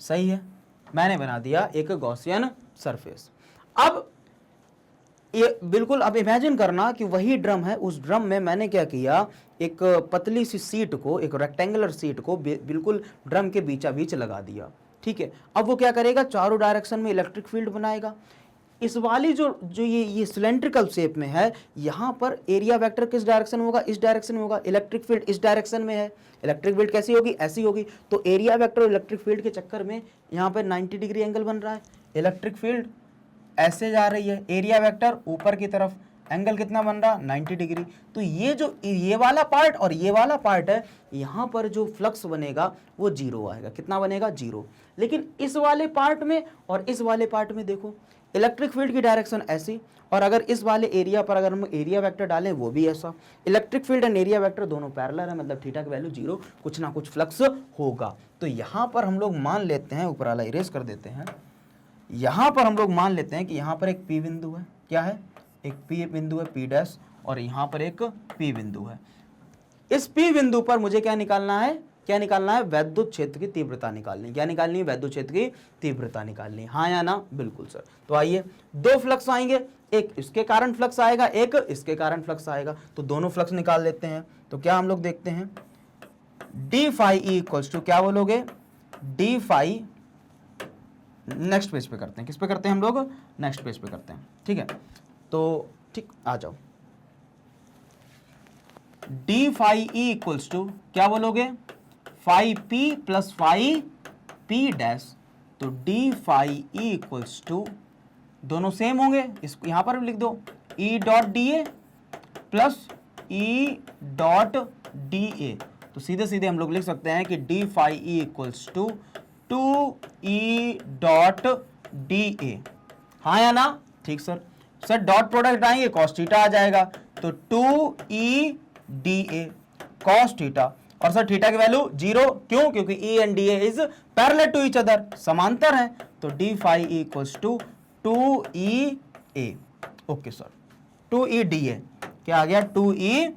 सही है, मैंने बना दिया एक गॉसियन सरफेस। अब ये बिल्कुल, अब इमेजिन करना कि वही ड्रम है, उस ड्रम में मैंने क्या किया, एक पतली सी सीट को, एक रेक्टेंगुलर सीट को बिल्कुल ड्रम के बीचा बीच लगा दिया। ठीक है, अब वो क्या करेगा, चारों डायरेक्शन में इलेक्ट्रिक फील्ड बनाएगा। इस वाली जो ये सिलेंड्रिकल शेप में है, यहाँ पर एरिया वेक्टर किस डायरेक्शन में होगा, इस डायरेक्शन में होगा। इलेक्ट्रिक फील्ड इस डायरेक्शन में है, इलेक्ट्रिक फील्ड कैसी होगी, ऐसी होगी। तो एरिया वेक्टर और इलेक्ट्रिक फील्ड के चक्कर में यहाँ पर 90 डिग्री एंगल बन रहा है। इलेक्ट्रिक फील्ड ऐसे जा रही है, एरिया वेक्टर ऊपर की तरफ, एंगल कितना बन रहा, 90 डिग्री। तो ये जो ये वाला पार्ट और ये वाला पार्ट है, यहाँ पर जो फ्लक्स बनेगा वो जीरो आएगा। कितना बनेगा, जीरो। लेकिन इस वाले पार्ट में और इस वाले पार्ट में देखो, इलेक्ट्रिक फील्ड की डायरेक्शन ऐसी, और अगर इस वाले एरिया पर अगर हम एरिया वेक्टर डालें वो भी ऐसा। Electric field and area vector दोनों पैरेलल है, मतलब थीटा की वैल्यू जीरो, कुछ ना कुछ फ्लक्स होगा। तो यहाँ पर हम लोग मान लेते हैं, ऊपर वाला इरेज कर देते हैं, यहाँ पर हम लोग मान लेते हैं कि यहाँ पर एक P बिंदु है। क्या है, एक P बिंदु है, P डैश, और यहाँ पर एक P बिंदु है। इस P बिंदु पर मुझे क्या निकालना है, क्या निकालना है, वैद्युत क्षेत्र की तीव्रता निकालनी। क्या निकालनी है, वैद्युत क्षेत्र की तीव्रता निकालनी। हाँ या ना, बिल्कुल सर। तो आइए, दो फ्लक्स आएंगे, एक इसके कारण फ्लक्स आएगा, एक इसके कारण फ्लक्स आएगा। तो दोनों फ्लक्स निकाल लेते हैं। तो क्या हम लोग देखते हैं, D phi E equals to, क्या बोलोगे, डी फाई, नेक्स्ट पेज पे करते हैं, किस पे करते हैं हम लोग, नेक्स्ट पेज पे करते हैं। ठीक है, तो ठीक, आ जाओ। D phi E equals to, क्या बोलोगे, phi P plus phi P dash. तो D phi E equals to, दोनों सेम होंगे, इसको यहां पर लिख दो, E dot D A plus E dot D A. तो सीधे सीधे हम लोग लिख सकते हैं कि D phi E equals to 2e dot D A. हाँ या ना, ठीक सर। सर डॉट प्रोडक्ट आएंगे, कॉस थीटा आ जाएगा। तो 2e D A cos theta, और सर थीटा की वैल्यू जीरो, क्यों, क्योंकि e and D A is parallel to each other, समांतर है। तो D phi E equals to 2e A. Okay sir, 2e D A, क्या आ गया, 2e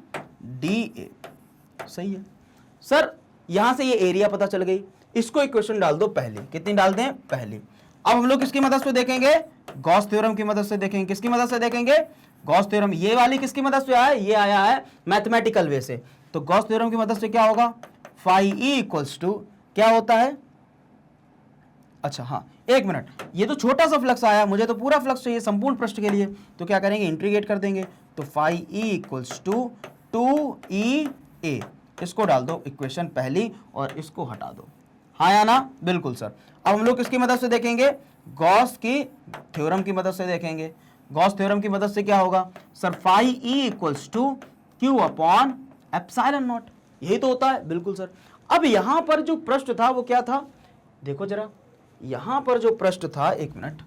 डी ए। सही है सर। यहां से ये एरिया पता चल गई, इसको इक्वेशन डाल दो पहली, कितनी डाल दें, पहली। अब हम लोग किसकी मदद से देखेंगे, गॉस थ्योरम की मदद से देखेंगे। किसकी मदद से देखेंगे, गॉस थ्योरम। ये वाली किसकी मदद से आया है, ये आया है मैथमेटिकल वे से। तो गॉस थ्योरम की मदद से क्या होगा, फाई ई इक्वल्स टू, क्या होता है, अच्छा हाँ एक मिनट, ये तो छोटा सा फ्लक्स आया, मुझे तो पूरा फ्लक्स चाहिए संपूर्ण पृष्ठ के लिए। तो क्या करेंगे, इंटीग्रेट कर देंगे। तो phi E equals to 2e A, इसको डाल दो इक्वेशन पहली और इसको हटा दो। हाँ या ना, बिल्कुल सर। अब हम लोग किसकी मदद से देखेंगे, गॉस की थ्योरम की मदद से देखेंगे। गॉस थ्योरम की मदद से क्या होगा sir, phi E equals to Q upon epsilon naught, यही तो होता है, बिल्कुल सर। अब यहां पर जो पृष्ठ था वो क्या था, देखो जरा, यहां पर जो पृष्ठ था, एक मिनट,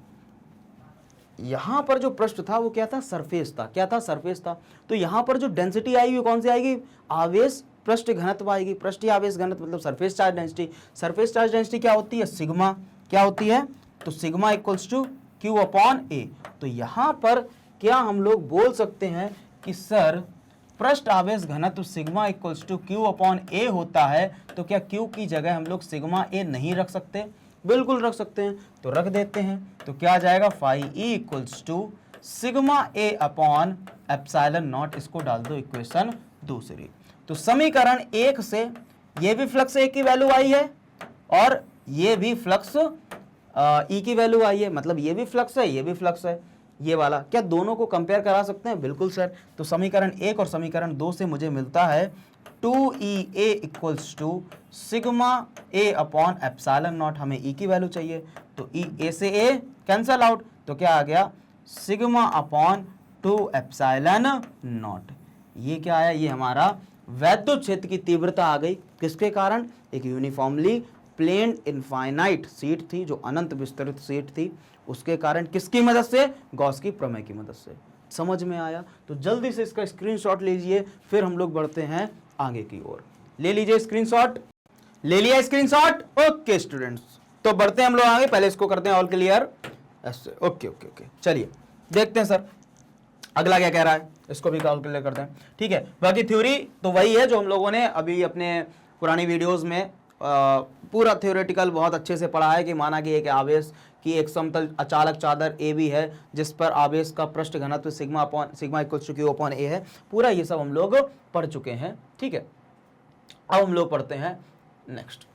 यहां पर जो पृष्ठ था वो क्या था, सरफेस था। क्या था, सरफेस था। तो यहां पर जो डेंसिटी आएगी कौन सी आएगी, आवेश पृष्ठ घनत्व आएगी। पृष्ठीय आवेश घनत्व मतलब surface charge density. Surface charge density क्या होती है, सिग्मा। क्या होती है, तो sigma equals to Q upon A. तो यहां पर क्या हम लोग बोल सकते हैं कि सर पृष्ठ आवेश घनत्व sigma equals to Q upon A होता है। तो क्या क्यू की जगह हम लोग सिग्मा ए नहीं रख सकते, बिल्कुल रख सकते हैं। तो रख देते हैं। तो क्या आ जाएगा, phi E equals to sigma A upon epsilon naught, इसको डाल दो इक्वेशन दूसरी। तो समीकरण 1 से ये भी फ्लक्स ए की वैल्यू आई है और ये भी फ्लक्स ई की वैल्यू आई है, मतलब ये भी फ्लक्स है, ये भी फ्लक्स है, ये वाला। क्या दोनों को कंपेयर करा सकते हैं? बिल्कुल सर। तो समीकरण 1 और समीकरण 2 से मुझे मिलता है 2EA equals to sigma A upon epsilon naught. हमें ई की वैल्यू चाहिए, तो ई ए से ए कैंसल आउट, तो क्या आ गया सिग्मा अपॉन 2 एप्सिलॉन नॉट। ये क्या आया? ये हमारा वैद्युत क्षेत्र की तीव्रता आ गई। किसके कारण? एक यूनिफॉर्मली प्लेन इनफाइनाइट शीट थी, जो अनंत विस्तृत शीट थी, उसके कारण। किसकी मदद से? गॉस की प्रमेय की मदद से। समझ में आया? तो जल्दी से इसका स्क्रीनशॉट लीजिए, फिर हम लोग बढ़ते हैं आगे की ओर। ले लीजिए स्क्रीनशॉट। ले लिया स्क्रीनशॉट? ओके स्टूडेंट्स, तो बढ़ते हैं हम लोग आगे। पहले इसको करते हैं ऑल क्लियर। ऐसे ओके ओके ओके, चलिए देखते हैं सर अगला क्या कह रहा है, इसको भी ऑल क्लियर करते हैं। ठीक है, बाकी थ्योरी तो वही है जो हम लोगों ने अभी अपने पुरानी वीडियोस में पूरा थ्योरेटिकल बहुत अच्छे से पढ़ा है कि माना कि एक आवेश की एक समतल अचालक चादर ए बी है, जिस पर आवेश का पृष्ठ घनत्व sigma equal to Q upon A है। पूरा ये सब हम लोग पढ़ चुके हैं। ठीक है, अब हम लोग पढ़ते हैं नेक्स्ट।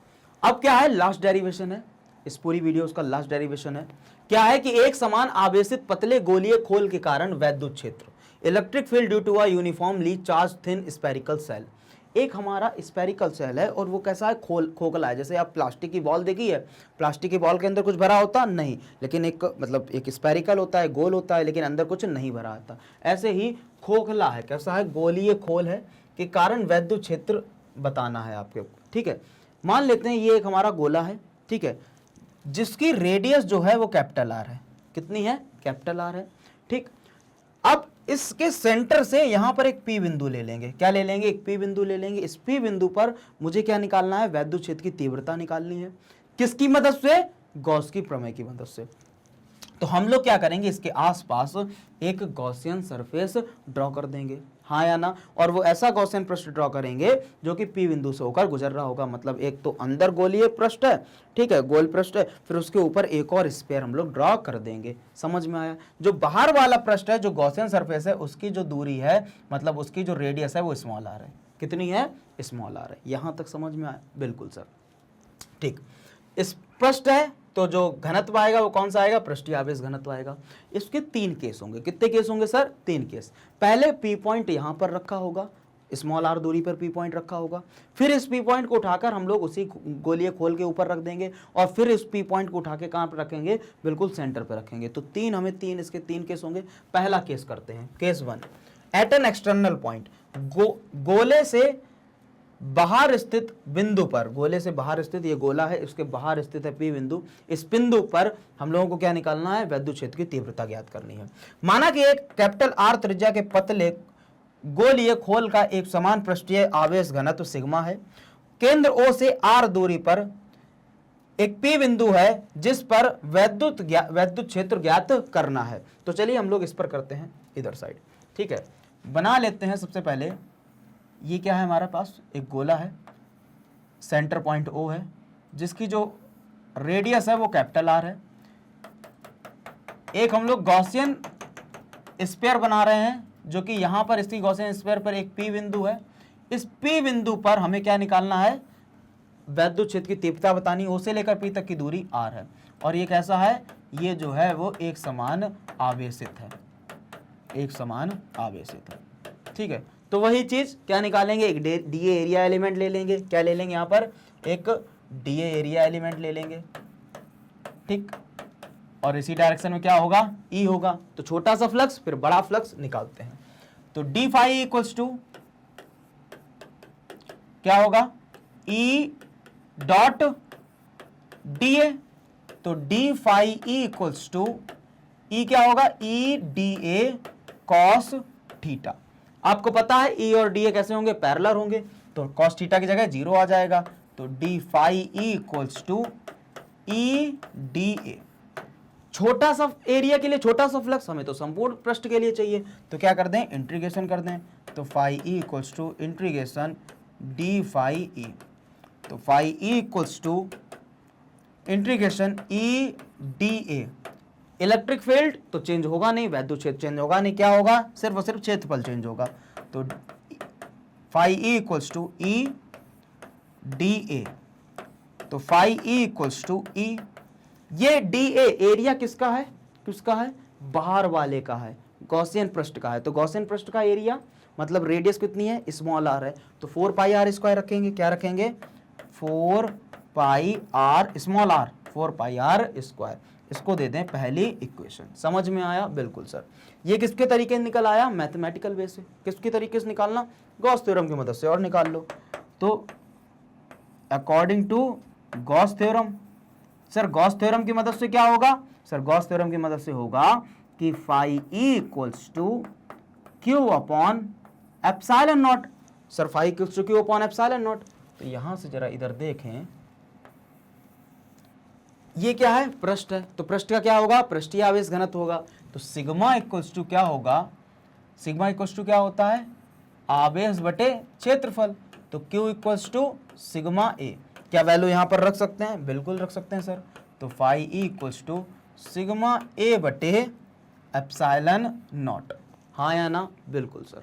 अब क्या है? लास्ट डेरिवेशन है, इस पूरी वीडियो का लास्ट डेरिवेशन है। क्या है कि एक समान आवेशित पतले गोलीय खोल के कारण वैद्युत क्षेत्र, electric field due to a uniformly charge thin spherical shell. एक हमारा स्फेरिकल सेल है और वो कैसा है? खोखला है। जैसे आप प्लास्टिक की बॉल देखी है, प्लास्टिक की बॉल के अंदर कुछ भरा होता नहीं, लेकिन एक मतलब एक स्फेरिकल होता है, गोल होता है, लेकिन अंदर कुछ नहीं भरा होता। ऐसे ही खोखला है, कैसा है? गोलीय खोल है के कारण वैद्युत क्षेत्र बताना है आपके। ठीक है, मान लेते हैं ये एक हमारा गोला है, ठीक है, जिसकी रेडियस जो है वो कैपिटल आर है। कितनी है? कैपिटल आर है। ठीक, अब इसके सेंटर से यहां पर एक पी बिंदु ले लेंगे। क्या ले लेंगे? एक पी बिंदु ले लेंगे। इस पी बिंदु पर मुझे क्या निकालना है? वैद्युत क्षेत्र की तीव्रता निकालनी है। किसकी मदद से? गॉस की प्रमेय की मदद से। तो हम लोग क्या करेंगे? इसके आसपास एक गॉसियन सरफेस ड्रॉ कर देंगे, हाँ या ना? और वो ऐसा गॉसियन पृष्ठ ड्रॉ करेंगे जो कि पी बिंदु से होकर गुजर रहा होगा। मतलब एक तो अंदर गोलीय पृष्ठ है, ठीक है, गोल पृष्ठ है, फिर उसके ऊपर एक और स्फीयर हम लोग ड्रॉ कर देंगे। समझ में आया? जो बाहर वाला पृष्ठ है, जो गॉसियन सरफेस है, उसकी जो दूरी है, मतलब उसकी जो रेडियस है, वो स्मॉल आर है। कितनी है? स्मॉल आर है। यहां तक समझ में आया? बिल्कुल सर। ठीक, इस पृष्ठ है तो जो घनत्व आएगा वो कौन सा आएगा? पृष्ठीय आवेश घनत्व आएगा। इसके 3 केस होंगे। कितने केस होंगे सर? 3 केस। पहले पी पॉइंट यहां पर रखा होगा, स्मॉल आर दूरी पर पी पॉइंट रखा होगा। फिर इस पी पॉइंट को उठाकर हम लोग उसी गोलीय खोल के ऊपर रख देंगे, और फिर इस पी पॉइंट को उठा के कहां पर रखेंगे? बिल्कुल सेंटर पर रखेंगे। तो इसके 3 केस होंगे। पहला केस करते हैं, case 1। At an external point, गोले से बाहर स्थित बिंदु पर, गोले से बाहर स्थित ये गोला है, इसके बाहर स्थित है पी बिंदु। इस बिंदु पर हम लोगों को क्या निकालना है? वैद्युत क्षेत्र की तीव्रता ज्ञात करनी है। माना कि एक कैपिटल आर त्रिज्या के पतले गोलीय खोल का एक समान पृष्ठीय आवेश घनत्व सिग्मा है। केंद्र ओ से आर दूरी पर एक पी बिंदु है जिस पर वैद्युत क्षेत्र ज्ञात करना है। तो चलिए हम लोग इस पर करते हैं, इधर साइड। ठीक है, बना लेते हैं। सबसे पहले ये क्या है? हमारे पास एक गोला है, सेंटर पॉइंट ओ है, जिसकी जो रेडियस है वो कैपिटल आर है। एक हम लोग गॉसियन स्फीयर बना रहे हैं, जो कि यहां पर इसकी गॉसियन स्फीयर पर एक पी बिंदु है। इस पी बिंदु पर हमें क्या निकालना है? वैद्युत क्षेत्र की तीव्रता बतानी। ओ से लेकर पी तक की दूरी आर है, और ये कैसा है? ये जो है वो एक समान आवेशित है, एक समान आवेशित है। ठीक है, तो वही चीज क्या निकालेंगे? एक डीए एरिया एलिमेंट ले लेंगे। क्या ले लेंगे? यहां पर एक डीए एरिया एलिमेंट ले लेंगे। ठीक, और इसी डायरेक्शन में क्या होगा? ई होगा। तो छोटा सा फ्लक्स फिर बड़ा फ्लक्स निकालते हैं। तो डी फाई इक्वल्स टू क्या होगा? E dot D A. तो D phi E equals to E क्या होगा? E D A cos theta. आपको पता है ई और डी ए कैसे होंगे? पैरेलल होंगे, तो कॉस थीटा की जगह 0 आ जाएगा। तो D phi E equals to E D A. छोटा सा एरिया के लिए छोटा सा फ्लक्स, हमें तो संपूर्ण पृष्ठ के लिए चाहिए, तो क्या कर दें? इंटीग्रेशन कर दें। तो phi E equals to integration D phi E. तो phi E equals to integration E D A electric field तो चेंज होगा नहीं, वैद्युत क्षेत्र चेंज होगा नहीं, क्या होगा, सिर्फ और सिर्फ क्षेत्रफल चेंज होगा। तो phi E equals to E D A, तो phi E equals to E, ये डी ए एरिया किसका है, किसका है, बाहर वाले का है, गॉसियन पृष्ठ का है। तो गॉसियन पृष्ठ का एरिया मतलब रेडियस कितनी है, स्मॉल आर है, तो 4 पाई आर स्क्वायर रखेंगे, क्या रखेंगे, 4 pi R small R, 4 pi R square, इसको दे दें पहली इक्वेशन। समझ में आया, बिल्कुल सर। ये किसके तरीके से निकल आया, मैथमेटिकल वे से। किसके तरीके से निकालना, गॉस थ्योरम की मदद से, और निकाल लो। तो according to Gauss theorem, sir Gauss theorem की मदद से क्या होगा, सर गॉस थ्योरम की मदद से होगा कि phi E equals to Q upon epsilon naught, sir phi equals to Q upon epsilon naught. तो यहां से जरा इधर देखें, ये क्या है, पृष्ठ है, तो पृष्ठ का क्या होगा, पृष्ठीय आवेश घनत्व होगा। तो सिग्मा इक्वल्स टू क्या होगा, सिग्मा इक्वल्स टू क्या होता है, आवेश बटे क्षेत्रफल। तो Q इक्वल्स टू सिग्मा ए, क्या वैल्यू यहां पर रख सकते हैं, बिल्कुल रख सकते हैं सर। तो phi E equals to sigma A बटे एप्सिलॉन नॉट, हाँ या ना, बिल्कुल सर।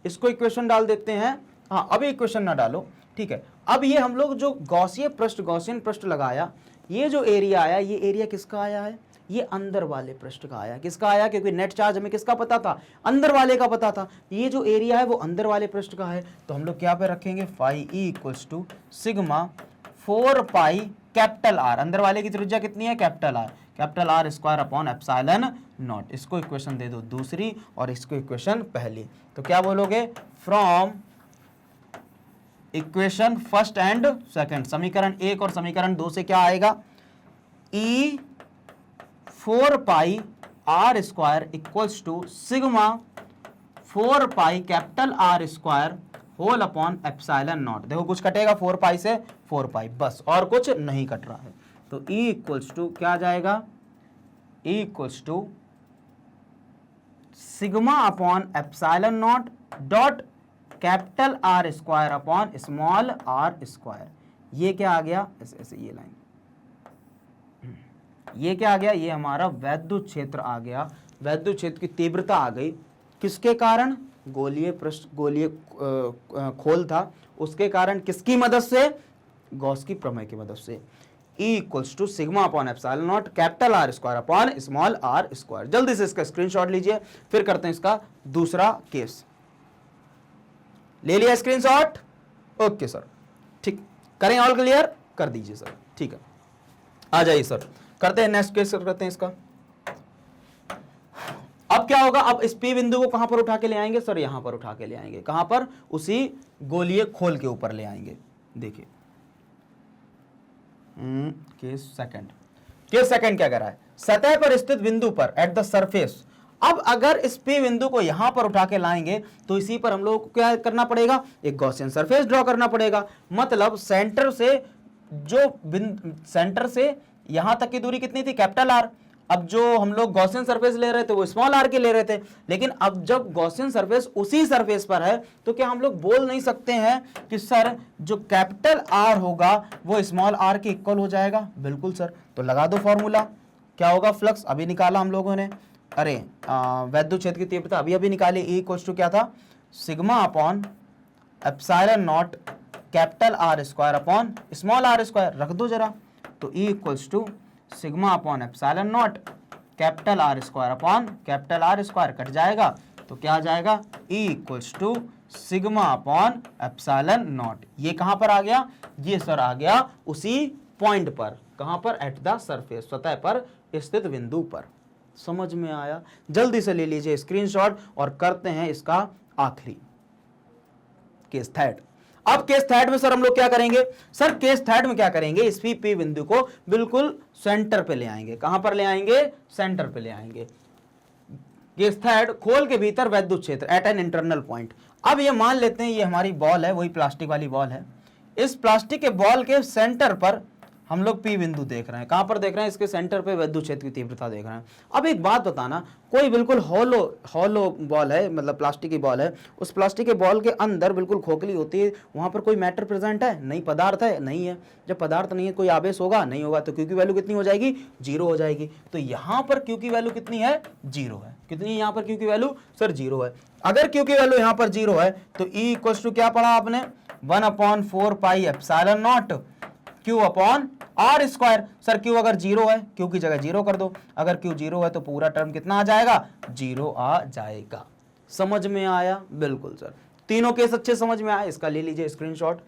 इसको इक्वेशन डाल देते हैं, हाँ अभी इक्वेशन ना डालो, ठीक है। अब ये हम लोग जो गॉसियन पृष्ठ लगाया, ये जो एरिया आया, ये एरिया किसका आया है, ये अंदर वाले पृष्ठ का आया, किसका आया, क्योंकि नेट चार्ज हमें किसका पता था, अंदर वाले का पता था। ये जो एरिया है वो अंदर वाले पृष्ठ का है, तो हम लोग क्या पे रखेंगे, phi E equals to sigma 4 pi capital R, अंदर वाले की त्रिज्या कितनी है, capital R square upon epsilon naught. इसको इक्वेशन दे दो दूसरी और इसको इक्वेशन पहली। तो क्या बोलोगे, from equation first and second, समीकरण 1 और समीकरण 2 से क्या आएगा, E 4 pi R square equals to sigma 4 pi capital R square whole upon epsilon naught. देखो कुछ कटेगा 4 पाई से, 4 पाई बस, और कुछ नहीं कट रहा है। तो ई इक्वल्स टू क्या आ जाएगा, E equals to sigma upon epsilon naught dot capital R square upon small R square. ये क्या आ गया, ऐसे ऐसे ये लाइन, ये क्या आ गया, ये हमारा वैद्युत क्षेत्र आ गया। वैद्युत क्षेत्र की तीव्रता आ गई, किसके कारण, गोलीय पृष्ठ, गोलीय खोल था, उसके कारण, किसकी मदद से, गॉस की प्रमेय की मदद से। E equals to sigma upon epsilon naught capital R square upon small R square. जल्दी से इसका स्क्रीनशॉट लीजिए, फिर करते हैं इसका दूसरा केस। ले लिया स्क्रीनशॉट, ओके सर, ठीक, करें, ऑल क्लियर कर दीजिए सर, ठीक है। आ जाइए सर, करते हैं नेक्स्ट केस, करते हैं इसका। अब क्या होगा, अब इस P बिंदु को कहां पर उठा के ले आएंगे सर, यहां पर उठा के ले आएंगे, कहां पर, उसी गोलीय खोल के ऊपर ले आएंगे। देखिए केस सेकंड क्या कर रहा है, सतह पर स्थित बिंदु पर एट द सरफेस। अब अगर इस P बिंदु को यहां पर उठा के लाएंगे तो इसी पर हम लोग को क्या करना पड़ेगा, एक गॉसियन सरफेस ड्रॉ करना पड़ेगा। मतलब सेंटर से यहां तक की दूरी कितनी थी, कैपिटल आर। अब जो हम लोग गॉसियन सरफेस ले रहे थे वो स्मॉल आर के ले रहे थे, लेकिन अब जब गॉसियन सरफेस उसी सरफेस पर है तो क्या हम लोग बोल नहीं सकते हैं कि सर जो कैपिटल आर होगा वो स्मॉल आर के इक्वल हो जाएगा, बिल्कुल सर। तो लगा दो फॉर्मूला, क्या होगा, फ्लक्स अभी निकाला हम लोगों ने, अरे वैद्युत क्षेत्र की तीव्रता अभी निकाली, ई इक्वल्स टू क्या था, sigma upon epsilon naught capital R square upon small R square, रख दो जरा। तो E equals to sigma upon epsilon naught capital R square upon capital R square, cut जाएगा तो क्या आ जाएगा, E equals to sigma upon epsilon naught. ये कहां पर आ गया, ये सर आ गया उसी पॉइंट पर, कहां पर, एट द सरफेस, सतह पर स्थित बिंदु पर। समझ में आया, जल्दी से ले लीजिए स्क्रीनशॉट और करते हैं इसका आखिरी केस थर्ड। अब केस थर्ड में सर हम लोग क्या करेंगे, सर केस थर्ड में क्या करेंगे, इस P बिंदु को बिल्कुल सेंटर पे ले आएंगे, कहां पर ले आएंगे, सेंटर पे ले आएंगे। केस थर्ड, खोल के भीतर वैद्युत क्षेत्र एट एन इंटरनल पॉइंट। अब ये मान लेते हैं ये हमारी बॉल है, वही प्लास्टिक वाली बॉल है। इस प्लास्टिक के बॉल के सेंटर पर हम लोग P बिंदु देख रहे हैं। कहां पर देख रहे हैं? इसके सेंटर पे विद्युत क्षेत्र की तीव्रता देख रहे हैं। अब एक बात बताना, कोई बिल्कुल हॉलो बॉल है, मतलब प्लास्टिक की बॉल है, उस प्लास्टिक के बॉल के अंदर बिल्कुल खोखली होती है, वहां पर कोई मैटर प्रेजेंट है? नहीं। पदार्थ है? नहीं है। जब पदार्थ नहीं है, कोई आवेश होगा? नहीं होगा। तो क्यू की वैल्यू कितनी हो जाएगी? 0 हो जाएगी। तो यहां पर क्यू की वैल्यू कितनी है? 0 है। कितनी है यहां पर क्यू की वैल्यू? सर 0 है। अगर क्यू की वैल्यू यहां पर 0 है तो E इक्वल टू क्या पढ़ा आपने? 1/4 पाई epsilon not Q upon R square. Sir Q अगर 0 है, Q की जगह 0 कर दो। अगर Q 0 है तो पूरा टर्म कितना आ जाएगा? 0 आ जाएगा। समझ में आया? बिल्कुल सर, तीनों केस अच्छे समझ में आए। इसका ले लीजिए स्क्रीनशॉट।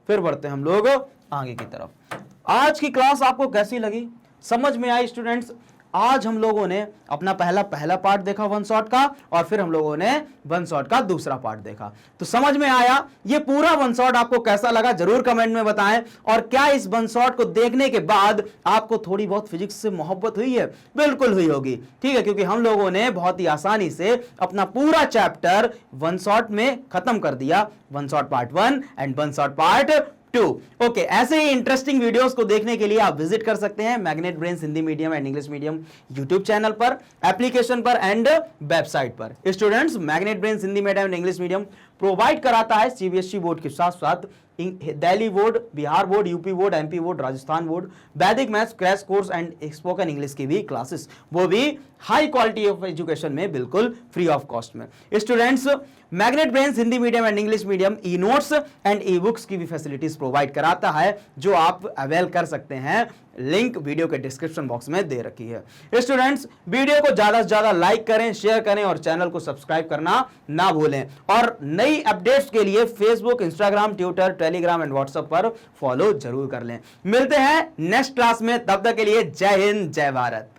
फिर बढ़ते हैं हम लोग आगे की तरफ। आज की क्लास आपको कैसी लगी? समझ में आई स्टूडेंट्स? आज हम लोगों ने अपना पहला पार्ट देखा वन शॉट का, और फिर हम लोगों ने वन शॉट का दूसरा पार्ट देखा। तो समझ में आया? ये पूरा वन शॉट आपको कैसा लगा जरूर कमेंट में बताएं। और क्या इस वन शॉट को देखने के बाद आपको थोड़ी बहुत फिजिक्स से मोहब्बत हुई है? बिल्कुल हुई होगी, ठीक है, क्योंकि हम लोगों ने बहुत ही आसानी से अपना पूरा चैप्टर वन शॉट में खत्म कर दिया। One shot part 1 and one shot part 2। Okay, ऐसे ही इंटरेस्टिंग वीडियोस को देखने के लिए आप विजिट कर सकते हैं magnet brains Hindi medium and English medium YouTube channel पर, एप्लीकेशन पर एंड वेबसाइट पर। Students, magnet brains Hindi medium and English medium provide कराता है सीबीएसई बोर्ड के साथ साथ Delhi board, Bihar board, UP board, MP board, Rajasthan board, वैदिक maths crash course and spoken English की भी क्लासेस, वो भी हाई क्वालिटी ऑफ एजुकेशन में, बिल्कुल फ्री ऑफ कॉस्ट में। Students, magnet brains Hindi medium and English medium E notes and e books की भी फैसिलिटीज प्रोवाइड कराता है, जो आप अवेल कर सकते हैं। लिंक वीडियो के डिस्क्रिप्शन बॉक्स में दे रखी है। स्टूडेंट्स, वीडियो को ज्यादा से ज्यादा लाइक करें, शेयर करें और चैनल को सब्सक्राइब करना ना भूलें। और नई अपडेट्स के लिए Facebook, Instagram, Twitter, Telegram and WhatsApp पर फॉलो जरूर कर लें। मिलते हैं नेक्स्ट क्लास में, तब तक के लिए जय हिंद, जय भारत।